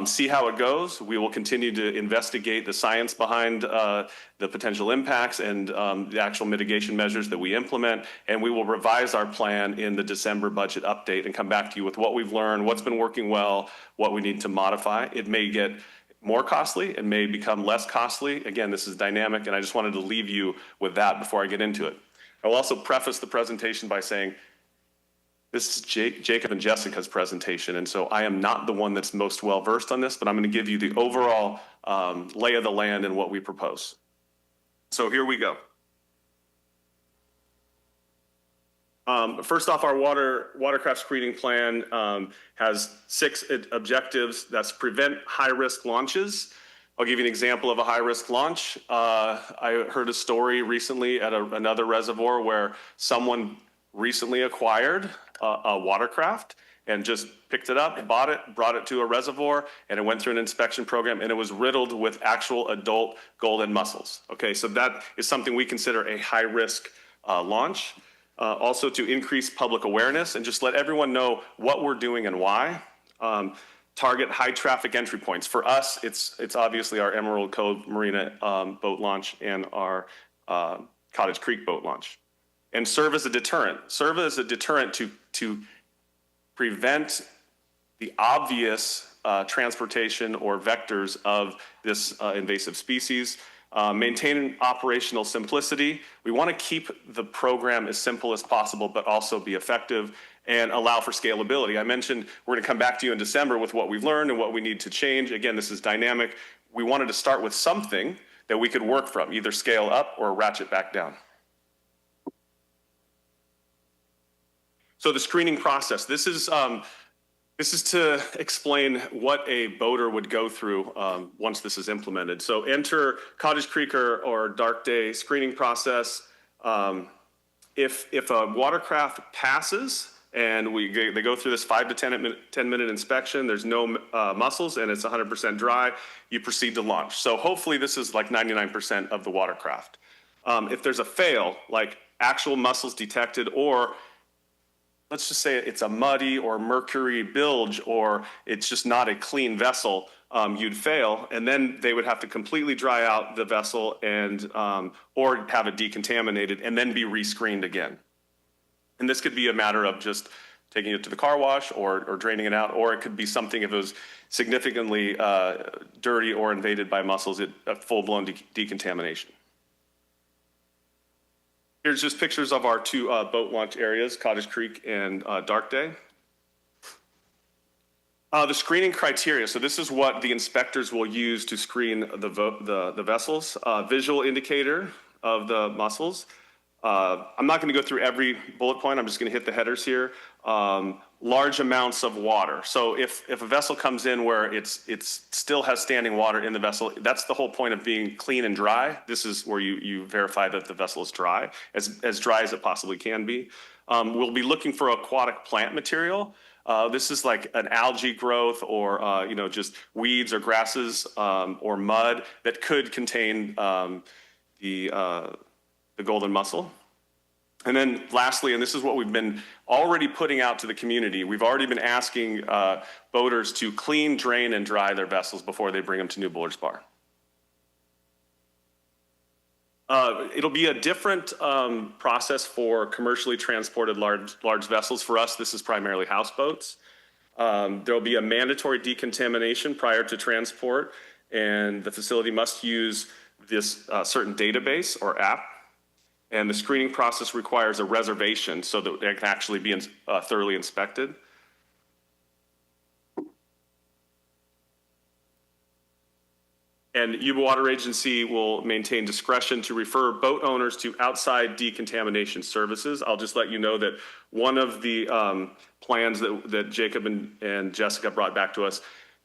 see how it goes. We will continue to investigate the science behind the potential impacts and the actual mitigation measures that we implement, and we will revise our plan in the December budget update and come back to you with what we've learned, what's been working well, what we need to modify. It may get more costly, it may become less costly. Again, this is dynamic, and I just wanted to leave you with that before I get into it. I will also preface the presentation by saying this is Jacob and Jessica's presentation, and so I am not the one that's most well-versed on this, but I'm going to give you the overall lay of the land and what we propose. So here we go. First off, our watercraft screening plan has 6 objectives. That's prevent high-risk launches. I'll give you an example of a high-risk launch. I heard a story recently at another reservoir where someone recently acquired a watercraft and just picked it up, bought it, brought it to a reservoir, and it went through an inspection program, and it was riddled with actual adult golden mussels. Okay, so that is something we consider a high-risk launch. Also to increase public awareness and just let everyone know what we're doing and why. Target high traffic entry points. For us, it's obviously our Emerald Cove Marina boat launch and our Cottage Creek boat launch. And serve as a deterrent. Serve as a deterrent to prevent the obvious transportation or vectors of this invasive species. Maintain operational simplicity. We want to keep the program as simple as possible, but also be effective and allow for scalability. I mentioned we're going to come back to you in December with what we've learned and what we need to change. Again, this is dynamic. We wanted to start with something that we could work from, either scale up or ratchet back down. So the screening process, this is to explain what a boater would go through once this is implemented. So enter Cottage Creek or Dark Day screening process. If a watercraft passes and they go through this 5 to 10 minute inspection, there's no mussels and it's 100% dry, you proceed to launch. So hopefully this is like 99% of the watercraft. If there's a fail, like actual mussels detected, or let's just say it's a muddy or mercury bilge, or it's just not a clean vessel, you'd fail, and then they would have to completely dry out the vessel and or have it decontaminated and then be rescreened again. And this could be a matter of just taking it to the car wash or draining it out, or it could be something if it was significantly dirty or invaded by mussels, a full-blown decontamination. Here's just pictures of our 2 boat launch areas, Cottage Creek and Dark Day. The screening criteria. So this is what the inspectors will use to screen the vessels. Visual indicator of the mussels. I'm not going to go through every bullet point. I'm just going to hit the headers here. Large amounts of water. So if a vessel comes in where it still has standing water in the vessel, that's the whole point of being clean and dry. This is where you verify that the vessel is dry, as dry as it possibly can be. We'll be looking for aquatic plant material. This is like an algae growth or just weeds or grasses or mud that could contain the golden mussel. And then lastly, and this is what we've been already putting out to the community, we've already been asking boaters to clean, drain, and dry their vessels before they bring them to New Bullards Bar. It'll be a different process for commercially transported large vessels. For us, this is primarily houseboats. There'll be a mandatory decontamination prior to transport, and the facility must use this certain database or app. And the screening process requires a reservation so that it can actually be thoroughly inspected. And Yuba Water Agency will maintain discretion to refer boat owners to outside decontamination services. I'll just let you know that one of the plans that Jacob and Jessica brought back to us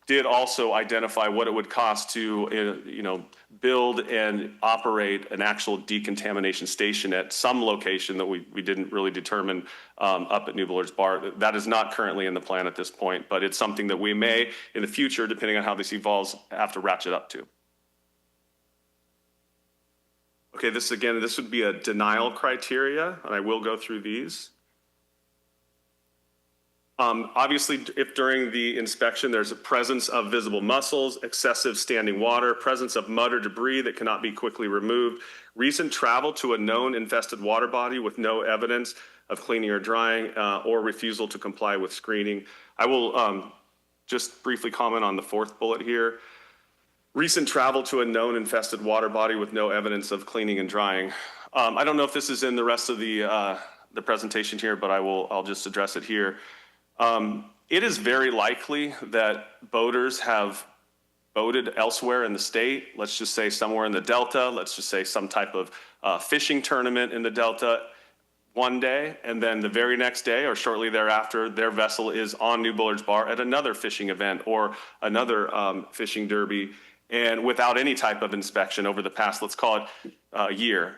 did also identify what it would cost to build and operate an actual decontamination station at some location that we didn't really determine up at New Bullards Bar. That is not currently in the plan at this point, but it's something that we may in the future, depending on how this evolves, have to ratchet up to. Okay, this would be a denial criteria, and I will go through these. Obviously, if during the inspection there's a presence of visible mussels, excessive standing water, presence of mud or debris that cannot be quickly removed, recent travel to a known infested water body with no evidence of cleaning or drying, or refusal to comply with screening. I will just briefly comment on the fourth bullet here. Recent travel to a known infested water body with no evidence of cleaning and drying. I don't know if this is in the rest of the presentation here, but I'll just address it here. It is very likely that boaters have boated elsewhere in the state. Let's just say somewhere in the Delta. Let's just say some type of fishing tournament in the Delta one day, and then the very next day or shortly thereafter, their vessel is on New Bullards Bar at another fishing event or another fishing derby, and without any type of inspection over the past, let's call it a year.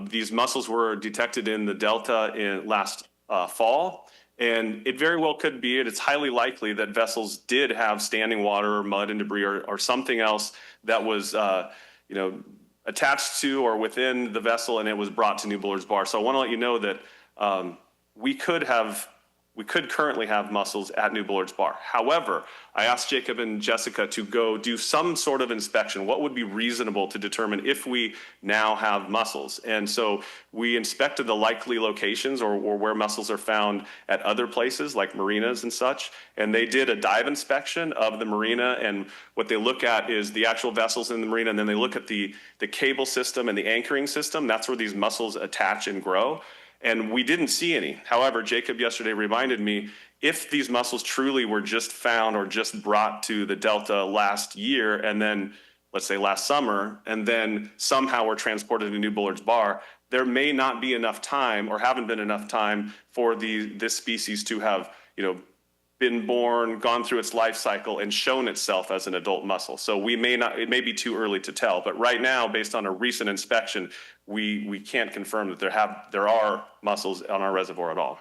These mussels were detected in the Delta in last fall, and it very well could be, and it's highly likely that vessels did have standing water or mud and debris or something else that was, attached to or within the vessel, and it was brought to New Bullards Bar. So I want to let you know that we could currently have mussels at New Bullards Bar. However, I asked Jacob and Jessica to go do some sort of inspection. What would be reasonable to determine if we now have mussels? And so we inspected the likely locations or where mussels are found at other places like marinas and such. And they did a dive inspection of the marina. And what they look at is the actual vessels in the marina. And then they look at the cable system and the anchoring system. That's where these mussels attach and grow. And we didn't see any. However, Jacob yesterday reminded me, if these mussels truly were just found or just brought to the Delta last year, and then let's say last summer, and then somehow were transported to New Bullards Bar, there may not be enough time or haven't been enough time for this species to have, been born, gone through its life cycle, and shown itself as an adult mussel. So it may be too early to tell. But right now, based on a recent inspection, we can't confirm that there are mussels on our reservoir at all.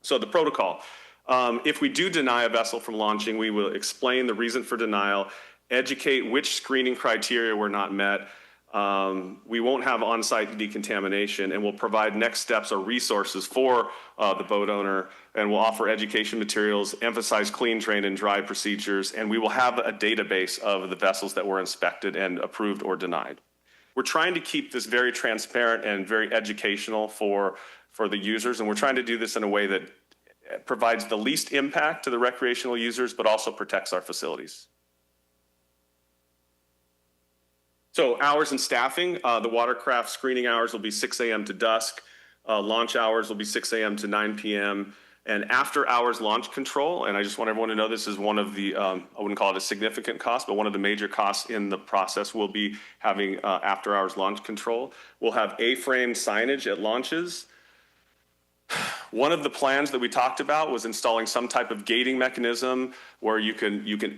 So the protocol, if we do deny a vessel from launching, we will explain the reason for denial, educate which screening criteria were not met. We won't have on-site decontamination, and we'll provide next steps or resources for the boat owner, and we'll offer education materials, emphasize clean, train, and dry procedures, and we will have a database of the vessels that were inspected and approved or denied. We're trying to keep this very transparent and very educational for the users, and we're trying to do this in a way that provides the least impact to the recreational users, but also protects our facilities. So hours and staffing, the watercraft screening hours will be 6 a.m. to dusk. Launch hours will be 6 a.m. to 9 p.m. And after hours launch control, and I just want everyone to know this is one of the, I wouldn't call it a significant cost, but one of the major costs in the process will be having after hours launch control. We'll have A-frame signage at launches. One of the plans that we talked about was installing some type of gating mechanism where you can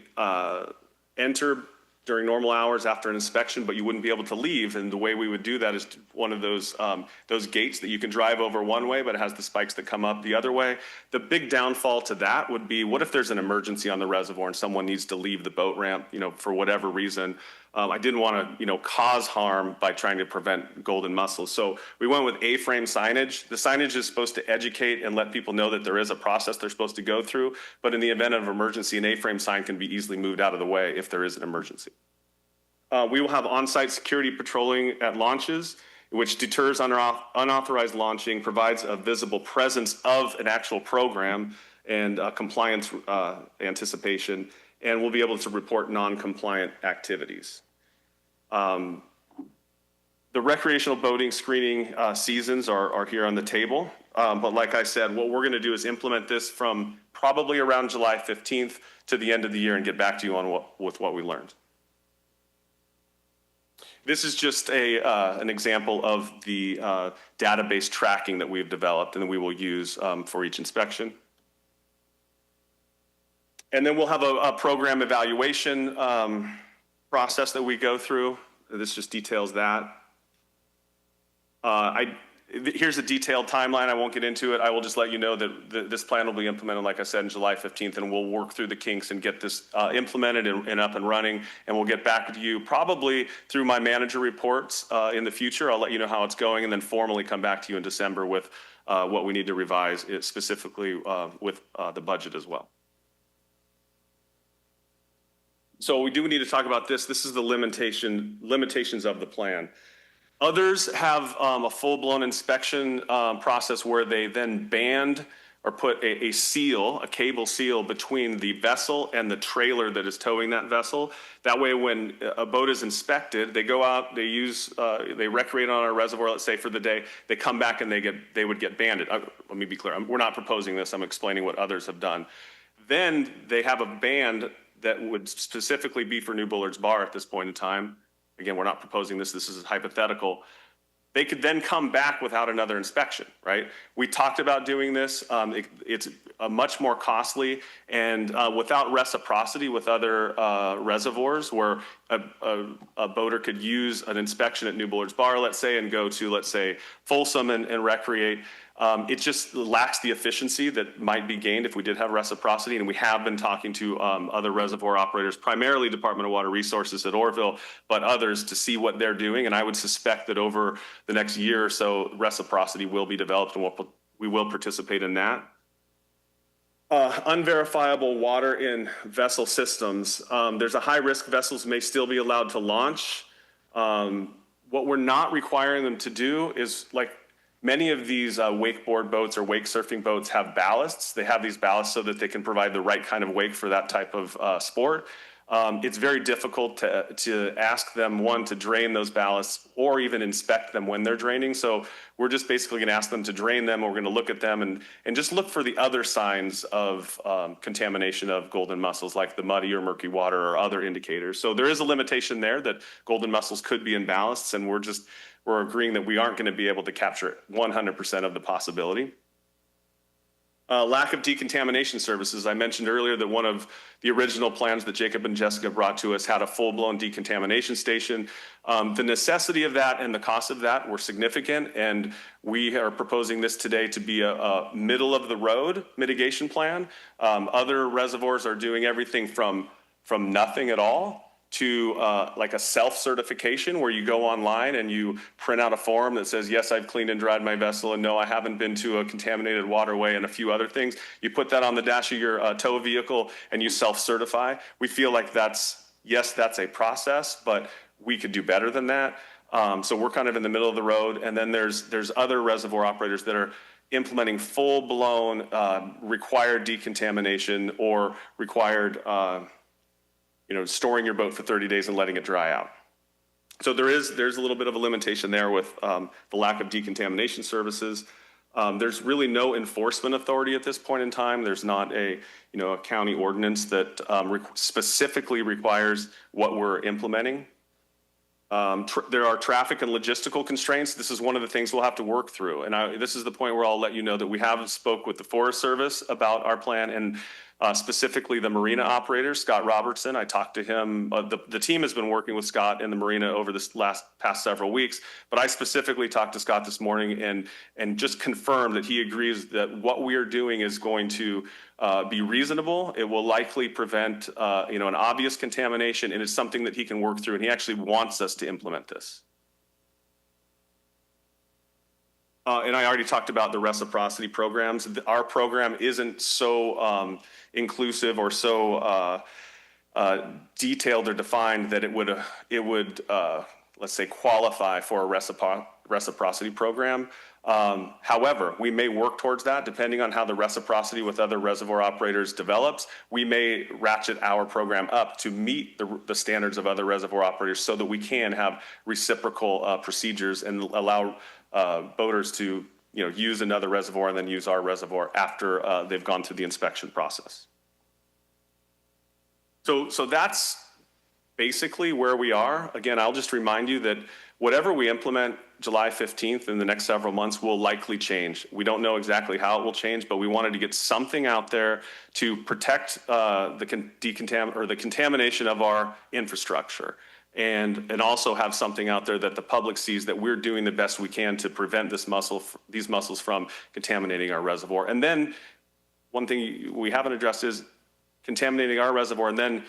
enter during normal hours after an inspection, but you wouldn't be able to leave. And the way we would do that is one of those gates that you can drive over one way, but it has the spikes that come up the other way. The big downfall to that would be, what if there's an emergency on the reservoir and someone needs to leave the boat ramp, for whatever reason? I didn't want to, cause harm by trying to prevent golden mussels. So we went with A-frame signage. The signage is supposed to educate and let people know that there is a process they're supposed to go through. But in the event of emergency, an A-frame sign can be easily moved out of the way if there is an emergency. We will have on-site security patrolling at launches, which deters unauthorized launching, provides a visible presence of an actual program and compliance anticipation, and we'll be able to report non-compliant activities. The recreational boating screening seasons are here on the table. But like I said, what we're going to do is implement this from probably around July 15th to the end of the year and get back to you on with what we learned. This is just an example of the database tracking that we've developed and that we will use for each inspection. And then we'll have a program evaluation process that we go through. This just details that. Here's a detailed timeline. I won't get into it. I will just let you know that this plan will be implemented, like I said, on July 15th, and we'll work through the kinks and get this implemented and up and running. And we'll get back to you probably through my manager reports in the future. I'll let you know how it's going and then formally come back to you in December with what we need to revise is specifically with the budget as well. So we do need to talk about this. This is the limitations of the plan. Others have a full-blown inspection process where they then band or put a seal, a cable seal between the vessel and the trailer that is towing that vessel. That way, when a boat is inspected, they go out, they recreate on our reservoir, let's say for the day, they come back and they would get banded. Let me be clear, we're not proposing this, I'm explaining what others have done. Then they have a band that would specifically be for New Bullard's Bar at this point in time. Again, we're not proposing this, this is hypothetical. They could then come back without another inspection, right? We talked about doing this. It's much more costly and without reciprocity with other reservoirs where a boater could use an inspection at New Bullard's Bar, let's say, and go to, let's say, Folsom and recreate. It just lacks the efficiency that might be gained if we did have reciprocity. And we have been talking to other reservoir operators, primarily Department of Water Resources at Orville, but others to see what they're doing. And I would suspect that over the next year or so, reciprocity will be developed and we will participate in that. Unverifiable water in vessel systems. There's a high risk vessels may still be allowed to launch. What we're not requiring them to do is, like, many of these wakeboard boats or wake surfing boats have ballasts. They have these ballasts so that they can provide the right kind of wake for that type of sport. It's very difficult to ask them, one, to drain those ballasts or even inspect them when they're draining. So we're just basically going to ask them to drain them. We're going to look at them and just look for the other signs of contamination of golden mussels, like the muddy or murky water or other indicators. So there is a limitation there that golden mussels could be in ballasts, and we're agreeing that we aren't going to be able to capture 100% of the possibility. Lack of decontamination services. I mentioned earlier that one of the original plans that Jacob and Jessica brought to us had a full-blown decontamination station. The necessity of that and the cost of that were significant, and we are proposing this today to be a middle-of-the-road mitigation plan. Other reservoirs are doing everything from nothing at all to like a self-certification where you go online and you print out a form that says, yes, I've cleaned and dried my vessel, and no, I haven't been to a contaminated waterway, and a few other things. You put that on the dash of your tow vehicle and you self-certify. We feel like that's a process, but we could do better than that. So we're kind of in the middle of the road. And then there's other reservoir operators that are implementing full-blown required decontamination or required storing your boat for 30 days and letting it dry out. So there's a little bit of a limitation there with the lack of decontamination services. There's really no enforcement authority at this point in time. There's not a county ordinance that specifically requires what we're implementing. There are traffic and logistical constraints. This is one of the things we'll have to work through. And this is the point where I'll let you know that we have spoke with the Forest Service about our plan, and specifically the marina operator, Scott Robertson. I talked to him. The team has been working with Scott in the marina over this past several weeks, but I specifically talked to Scott this morning and just confirmed that he agrees that what we are doing is going to be reasonable. It will likely prevent an obvious contamination, and it's something that he can work through, and he actually wants us to implement this. And I already talked about the reciprocity programs. Our program isn't so inclusive or so detailed or defined that it would let's say, qualify for a reciprocity program. However, we may work towards that depending on how the reciprocity with other reservoir operators develops. We may ratchet our program up to meet the standards of other reservoir operators so that we can have reciprocal procedures and allow boaters to use another reservoir and then use our reservoir after they've gone through the inspection process. So that's basically where we are. Again, I'll just remind you that whatever we implement July 15th in the next several months will likely change. We don't know exactly how it will change, but we wanted to get something out there to protect the contamination of our infrastructure. And also have something out there that the public sees that we're doing the best we can to prevent these mussels from contaminating our reservoir. And then one thing we haven't addressed is contaminating our reservoir and then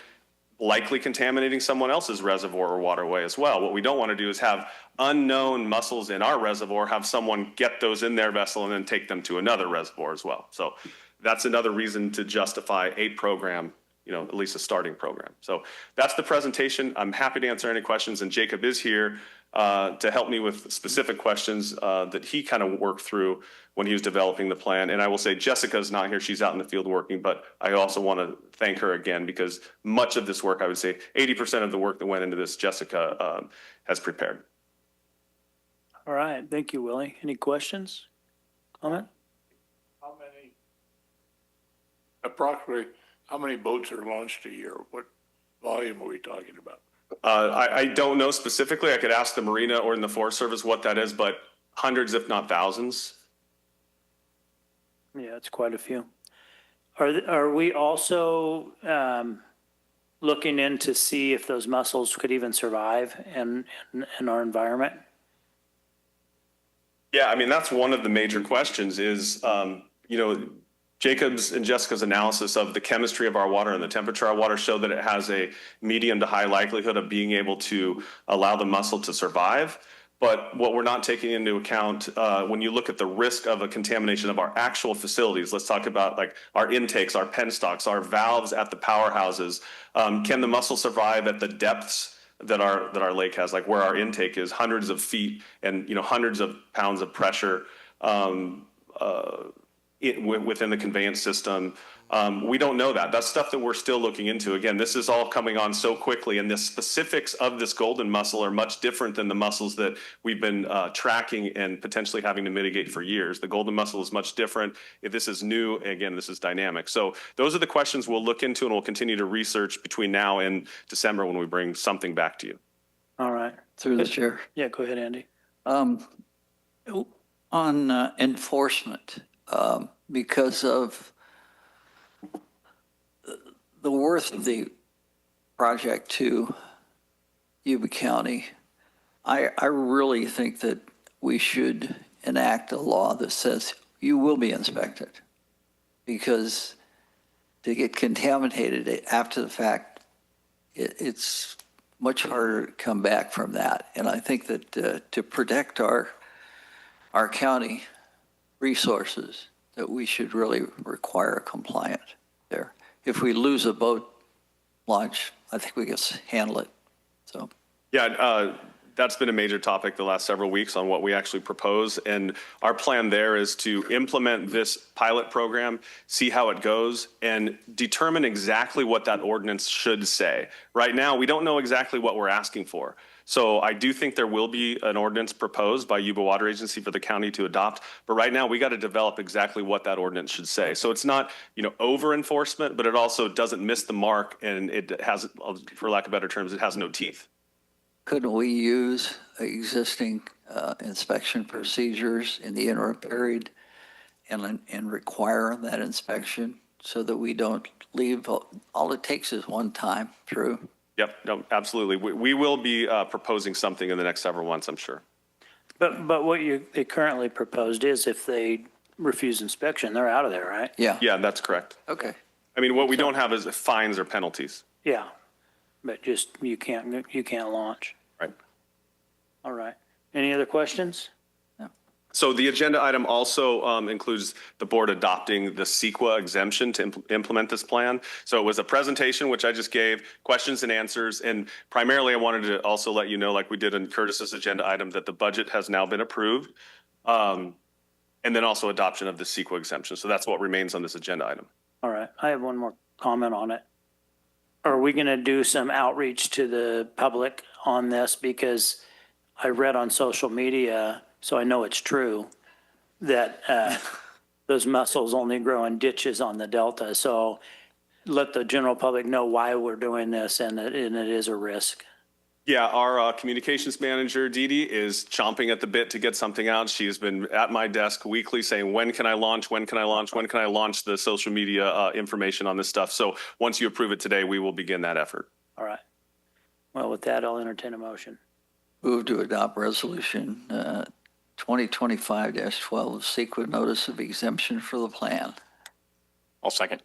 likely contaminating someone else's reservoir or waterway as well. What we don't want to do is have unknown mussels in our reservoir, have someone get those in their vessel and then take them to another reservoir as well. So that's another reason to justify a program, at least a starting program. So that's the presentation. I'm happy to answer any questions, and Jacob is here to help me with specific questions that he kind of worked through when he was developing the plan. And I will say Jessica's not here. She's out in the field working, but I also want to thank her again because much of this work, I would say 80% of the work that went into this, Jessica has prepared. All right. Thank you, Willie. Any questions? Comment? Approximately, how many boats are launched a year? What volume are we talking about? I don't know specifically. I could ask the Marina or in the Forest Service what that is, but hundreds, if not thousands. Yeah, it's quite a few. Are we also looking in to see if those mussels could even survive in our environment? Yeah, I mean, that's one of the major questions is, Jacob's and Jessica's analysis of the chemistry of our water and the temperature of our water show that it has a medium to high likelihood of being able to allow the mussel to survive. But what we're not taking into account when you look at the risk of a contamination of our actual facilities, let's talk about like our intakes, our penstocks, our valves at the powerhouses. Can the mussel survive at the depths that our lake has, like where our intake is, hundreds of feet and hundreds of pounds of pressure within the conveyance system? We don't know that. That's stuff that we're still looking into. Again, this is all coming on so quickly, and the specifics of this golden mussel are much different than the mussels that we've been tracking and potentially having to mitigate for years. The golden mussel is much different. If this is new, again, this is dynamic. So those are the questions we'll look into, and we'll continue to research between now and December when we bring something back to you. All right. Through the chair. Yeah, go ahead, Andy. On enforcement, because of the worth of the project to Yuba County, I really think that we should enact a law that says you will be inspected, because to get contaminated after the fact, it's much harder to come back from that. And I think that to protect our county resources, that we should really require compliant there. If we lose a boat launch, I think we can handle it. So, yeah, that's been a major topic the last several weeks on what we actually propose. And our plan there is to implement this pilot program, see how it goes, and determine exactly what that ordinance should say. Right now, we don't know exactly what we're asking for. So I do think there will be an ordinance proposed by Yuba Water Agency for the county to adopt. But right now, we got to develop exactly what that ordinance should say. So it's not, over enforcement, but it also doesn't miss the mark, and it has, for lack of better terms, it has no teeth. couldn't we use existing inspection procedures in the interim period and require that inspection so that we don't leave, all it takes is one time through? Yep, no, absolutely. We will be proposing something in the next several months, I'm sure. But what they currently proposed is if they refuse inspection, they're out of there, right? Yeah. Yeah, that's correct. Okay. I mean, what we don't have is fines or penalties. Yeah, but just you can't launch. Right. All right. Any other questions? So the agenda item also includes the board adopting the CEQA exemption to implement this plan. So it was a presentation, which I just gave, questions and answers. And primarily, I wanted to also let you know, like we did in Curtis's agenda item, that the budget has now been approved. And then also adoption of the CEQA exemption. So that's what remains on this agenda item. All right. I have one more comment on it. Are we going to do some outreach to the public on this? Because I read on social media, so I know it's true, that those mussels only grow in ditches on the Delta. So let the general public know why we're doing this and it is a risk. Yeah, our communications manager, Dee Dee, is chomping at the bit to get something out. She has been at my desk weekly saying, when can I launch? When can I launch? When can I launch the social media information on this stuff? So once you approve it today, we will begin that effort. All right. Well, with that, I'll entertain a motion. Move to adopt resolution 2025-12, CEQA notice of exemption for the plan. I'll second.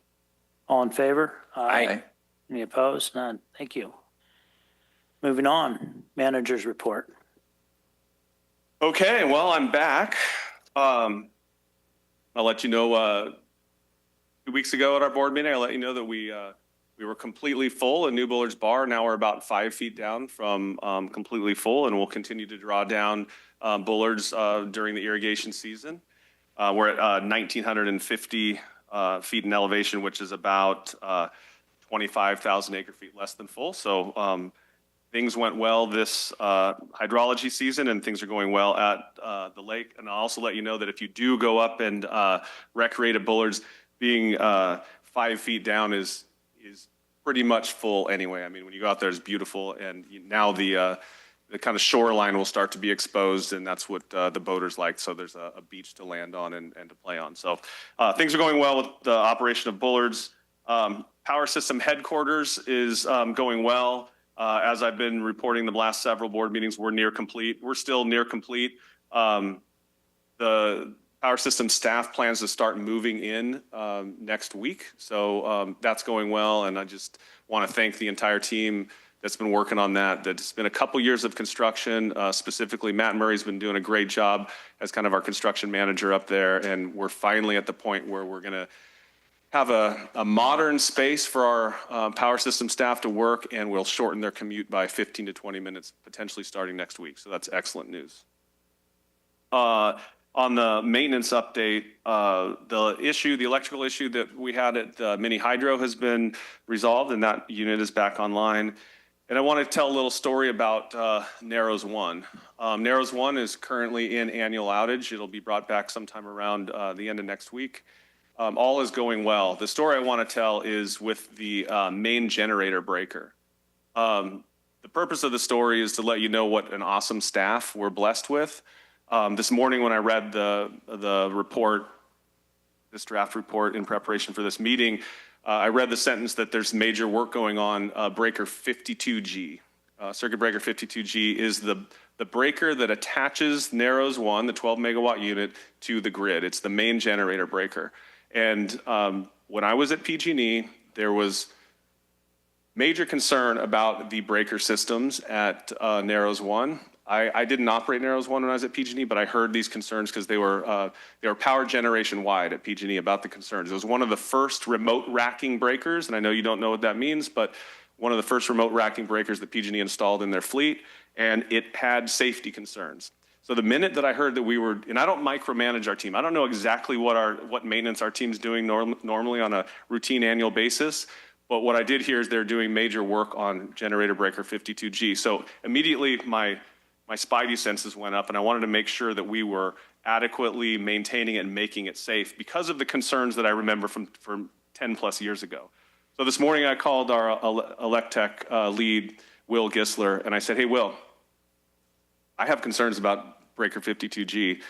All in favor? Aye. Any opposed? None. Thank you. Moving on, managers report. Okay, well, I'm back. I'll let you know, 2 weeks ago at our board meeting, I let you know that we were completely full in New Bullard's Bar. Now we're about 5 feet down from completely full, and we'll continue to draw down Bullards during the irrigation season. We're at 1,950 feet in elevation, which is about 25,000 acre feet less than full. So things went well this hydrology season, and things are going well at the lake. And I'll also let you know that if you do go up and recreate at Bullards, being 5 feet down is pretty much full anyway. I mean, when you go out there, it's beautiful, and now the kind of shoreline will start to be exposed, and that's what the boaters like. So there's a beach to land on and to play on. So things are going well with the operation of Bullards. Power system headquarters is going well. As I've been reporting the last several board meetings, we're near complete. We're still near complete. The power system staff plans to start moving in next week. So that's going well. And I just want to thank the entire team that's been working on that. That's been a couple years of construction. Specifically, Matt Murray's been doing a great job as kind of our construction manager up there. And we're finally at the point where we're going to have a modern space for our power system staff to work, and we'll shorten their commute by 15 to 20 minutes, potentially starting next week. So that's excellent news. On the maintenance update, the electrical issue that we had at Mini Hydro has been resolved, and that unit is back online. And I want to tell a little story about Narrows 1. Narrows 1 is currently in annual outage. It'll be brought back sometime around the end of next week. All is going well. The story I want to tell is with the main generator breaker. The purpose of the story is to let you know what an awesome staff we're blessed with. This morning when I read the report, this draft report in preparation for this meeting, I read the sentence that there's major work going on breaker 52G. Circuit breaker 52G is the breaker that attaches Narrows 1, the 12 megawatt unit, to the grid. It's the main generator breaker. And when I was at PG&E, there was major concern about the breaker systems at Narrows 1. I didn't operate Narrows 1 when I was at PG&E, but I heard these concerns because they were power generation wide at PG&E about the concerns. It was one of the first remote racking breakers, and I know you don't know what that means, but one of the first remote racking breakers that PG&E installed in their fleet, and it had safety concerns. So the minute that I heard that we were, and I don't micromanage our team. I don't know exactly what maintenance our team's doing normally on a routine annual basis. But what I did hear is they're doing major work on generator breaker 52G. So immediately my spidey senses went up, and I wanted to make sure that we were adequately maintaining it and making it safe because of the concerns that I remember from 10 plus years ago. So this morning I called our Electech lead, Will Gisler, and I said, hey, Will, I have concerns about breaker 52G.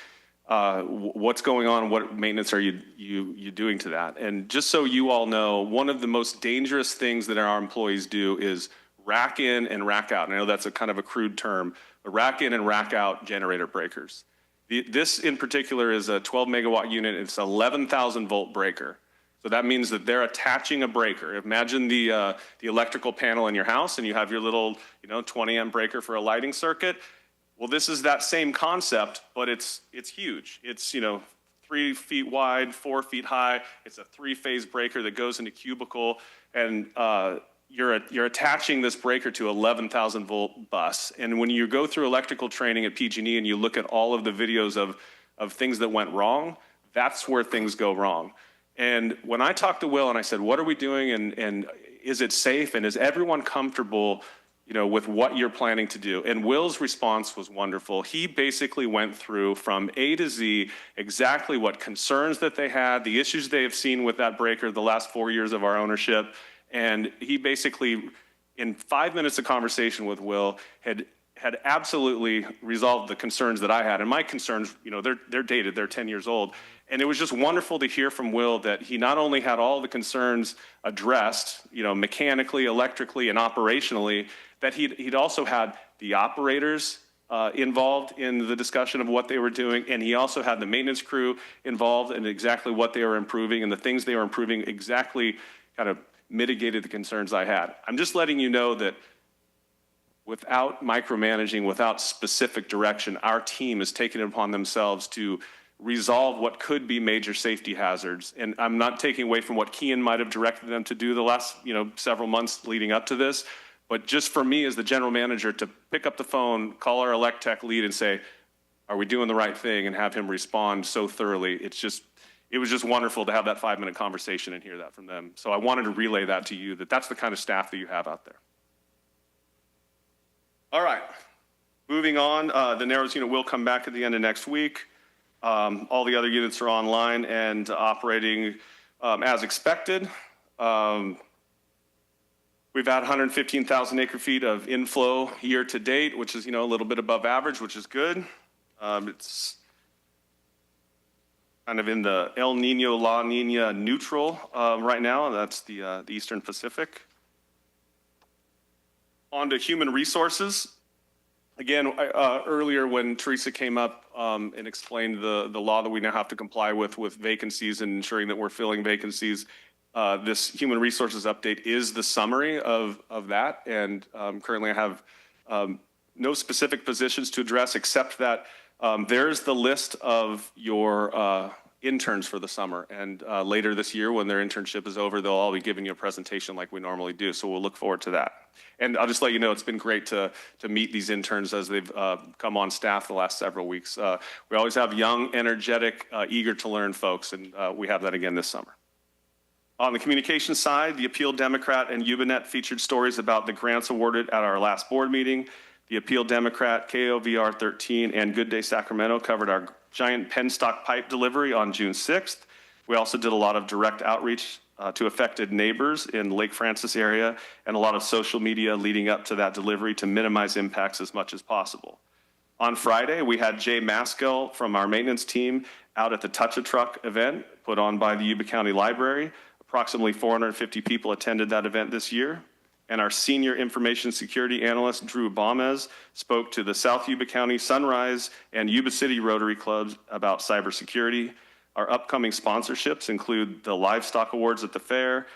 What's going on? What maintenance are you doing to that? And just so you all know, one of the most dangerous things that our employees do is rack in and rack out. And I know that's a kind of a crude term, but rack in and rack out generator breakers. This in particular is a 12 megawatt unit. It's 11,000 volt breaker. So that means that they're attaching a breaker. Imagine the electrical panel in your house, and you have your little 20 amp breaker for a lighting circuit. Well, this is that same concept, but it's huge. It's 3 feet wide, 4 feet high. It's a 3-phase breaker that goes into cubicle, and you're attaching this breaker to 11,000 volt bus. And when you go through electrical training at PG&E and you look at all of the videos of things that went wrong, that's where things go wrong. And when I talked to Will and I said, what are we doing, and is it safe, and is everyone comfortable with what you're planning to do? And Will's response was wonderful. He basically went through from A to Z exactly what concerns that they had, the issues they have seen with that breaker the last 4 years of our ownership. And he basically, in 5 minutes of conversation with Will, had absolutely resolved the concerns that I had. And my concerns, they're dated, they're 10 years old. And it was just wonderful to hear from Will that he not only had all the concerns addressed, mechanically, electrically, and operationally, that he'd also had the operators involved in the discussion of what they were doing, and he also had the maintenance crew involved in exactly what they were improving and the things they were improving exactly kind of mitigated the concerns I had. I'm just letting you know that without micromanaging, without specific direction, our team has taken it upon themselves to resolve what could be major safety hazards. And I'm not taking away from what Kian might have directed them to do the last, several months leading up to this. But just for me as the general manager to pick up the phone, call our elect tech lead and say, are we doing the right thing, and have him respond so thoroughly. It was just wonderful to have that 5-minute conversation and hear that from them. So I wanted to relay that to you, that's the kind of staff that you have out there. All right, moving on. The Narrows unit will come back at the end of next week. All the other units are online and operating as expected. We've had 115,000 acre feet of inflow year to date, which is, a little bit above average, which is good. It's kind of in the El Nino, La Nina neutral right now, and that's the Eastern Pacific. On to human resources. Again, earlier when Teresa came up and explained the law that we now have to comply with vacancies and ensuring that we're filling vacancies, this human resources update is the summary of that. And currently I have no specific positions to address except that there's the list of your interns for the summer. And later this year, when their internship is over, they'll all be giving you a presentation like we normally do. So we'll look forward to that. And I'll just let you know, it's been great to meet these interns as they've come on staff the last several weeks. We always have young, energetic, eager to learn folks, and we have that again this summer. On the communication side, the Appeal Democrat and Yuba-Net featured stories about the grants awarded at our last board meeting. The Appeal Democrat, KOVR 13, and Good Day Sacramento covered our giant penstock pipe delivery on June 6th. We also did a lot of direct outreach to affected neighbors in Lake Francis area and a lot of social media leading up to that delivery to minimize impacts as much as possible. On Friday, we had Jay Maskell from our maintenance team out at the Touch a Truck event put on by the Yuba County Library. Approximately 450 people attended that event this year. And our senior information security analyst, Drew Baumez, spoke to the South Yuba County Sunrise and Yuba City Rotary Clubs about cybersecurity. Our upcoming sponsorships include the Livestock Awards at the fair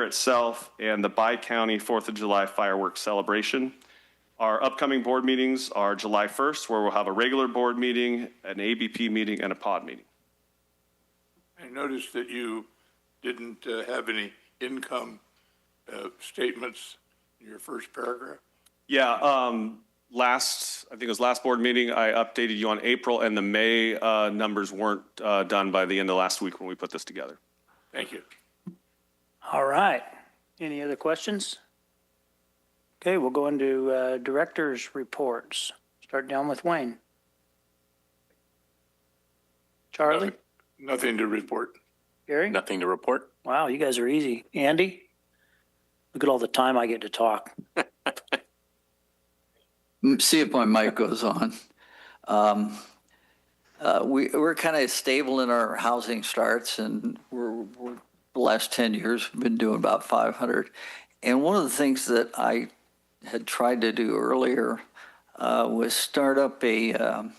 itself, and the Bi-County 4th of July fireworks celebration. Our upcoming board meetings are July 1st, where we'll have a regular board meeting, an ABP meeting, and a POD meeting. I noticed that you didn't have any income statements in your first paragraph. Yeah, I think it was last board meeting, I updated you on April, and the May numbers weren't done by the end of last week when we put this together. Thank you. All right. Any other questions? Okay, we'll go into director's reports. Start down with Wayne. Charlie? Nothing to report. Gary? Nothing to report. Wow, you guys are easy. Andy? Look at all the time I get to talk. See if my mic goes on. We're kind of stable in our housing starts, and we're the last 10 years we've been doing about 500. And one of the things that I had tried to do earlier was start up a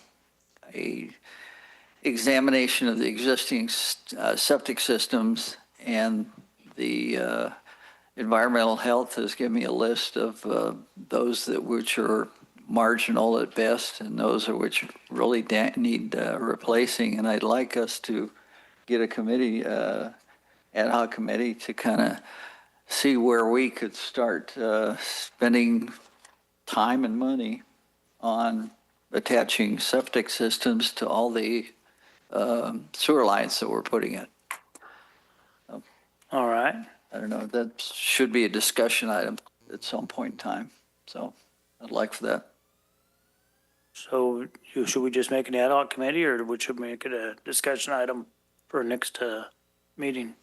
examination of the existing septic systems, and the environmental health has given me a list of those which are marginal at best and those are which really need replacing. And I'd like us to get a committee, ad hoc committee, to kind of see where we could start spending time and money on attaching septic systems to all the sewer lines that we're putting in. All right. I don't know, that should be a discussion item at some point in time. So I'd like for that. So should we just make an ad hoc committee, or should we make it a discussion item for next meeting?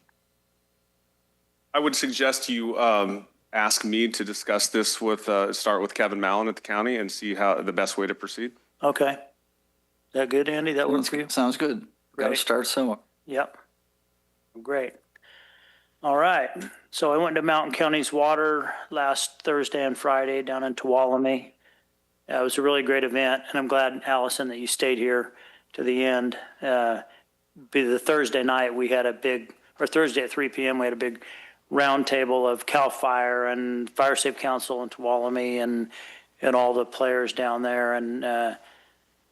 I would suggest you ask me to discuss this start with Kevin Mallon at the county and see how the best way to proceed. Okay. Is that good, Andy? That works for you? Sounds good. Got to start somewhere. Yep. Great. All right. So I went to Mountain County's water last Thursday and Friday down in Tuolumne. It was a really great event, and I'm glad, Allison, that you stayed here to the end. The Thursday night we had Thursday at 3 p.m. we had a big roundtable of CAL FIRE and Fire Safe Council in Tuolumne and all the players down there. And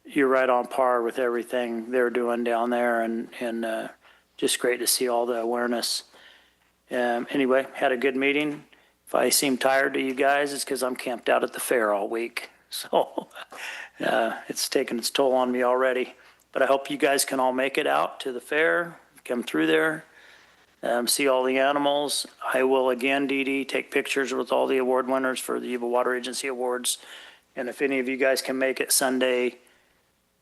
you're right on par with everything they're doing down there, and just great to see all the awareness. Anyway, had a good meeting. If I seem tired to you guys, it's because I'm camped out at the fair all week. So it's taken its toll on me already. But I hope you guys can all make it out to the fair, come through there, see all the animals. I will again, Dee Dee, take pictures with all the award winners for the Yuba Water Agency Awards. And if any of you guys can make it Sunday, I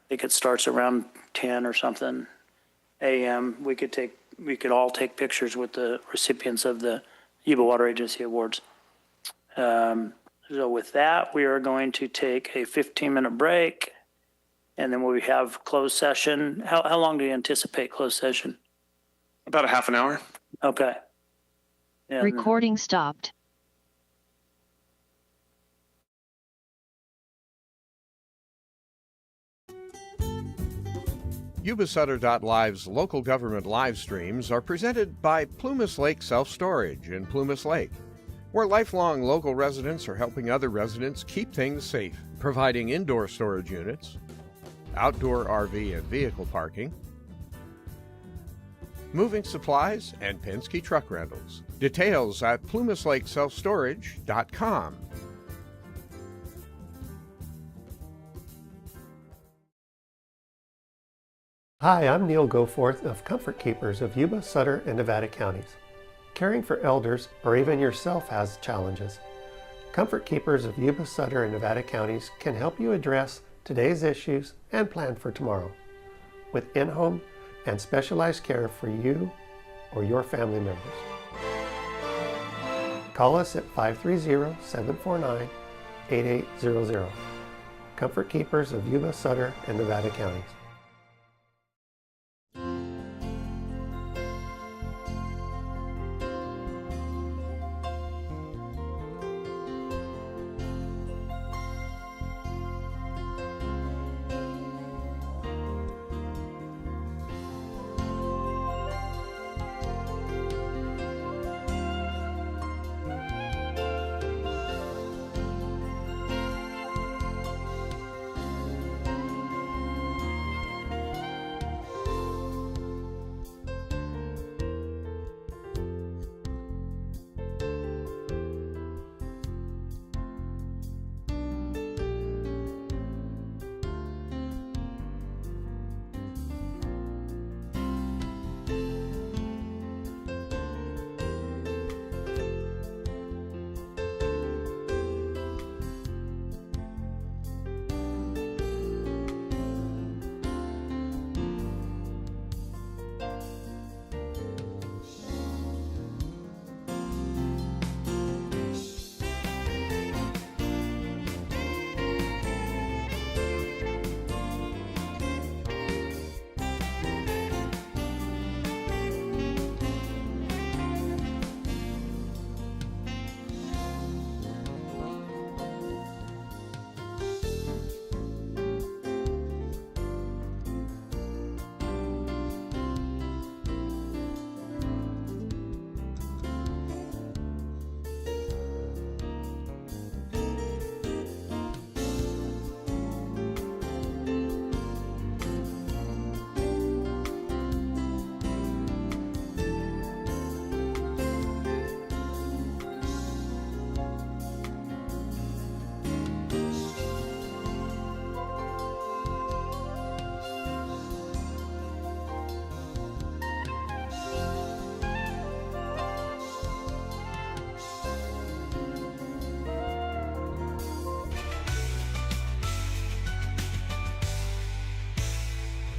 think it starts around 10 or something a.m. We could all take pictures with the recipients of the Yuba Water Agency Awards. So with that, we are going to take a 15-minute break, and then we have closed session. How long do you anticipate closed session? About a half an hour. Okay. And Recording stopped. Yuba-Sutter.live's local government live streams are presented by Plumas Lake Self-Storage in Plumas Lake, where lifelong local residents are helping other residents keep things safe, providing indoor storage units, outdoor RV and vehicle parking, moving supplies, and Penske truck rentals. Details at plumaslakeselfstorage.com. Hi, I'm Neil Goforth of Comfort Keepers of Yuba, Sutter, and Nevada counties. Caring for elders or even yourself has challenges. Comfort Keepers of Yuba, Sutter, and Nevada counties can help you address today's issues and plan for tomorrow with in-home and specialized care for you or your family members. Call us at 530-749-8800. Comfort Keepers of Yuba, Sutter, and Nevada counties.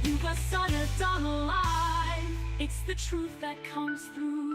Yuba-Sutter, alive. It's the truth that comes through.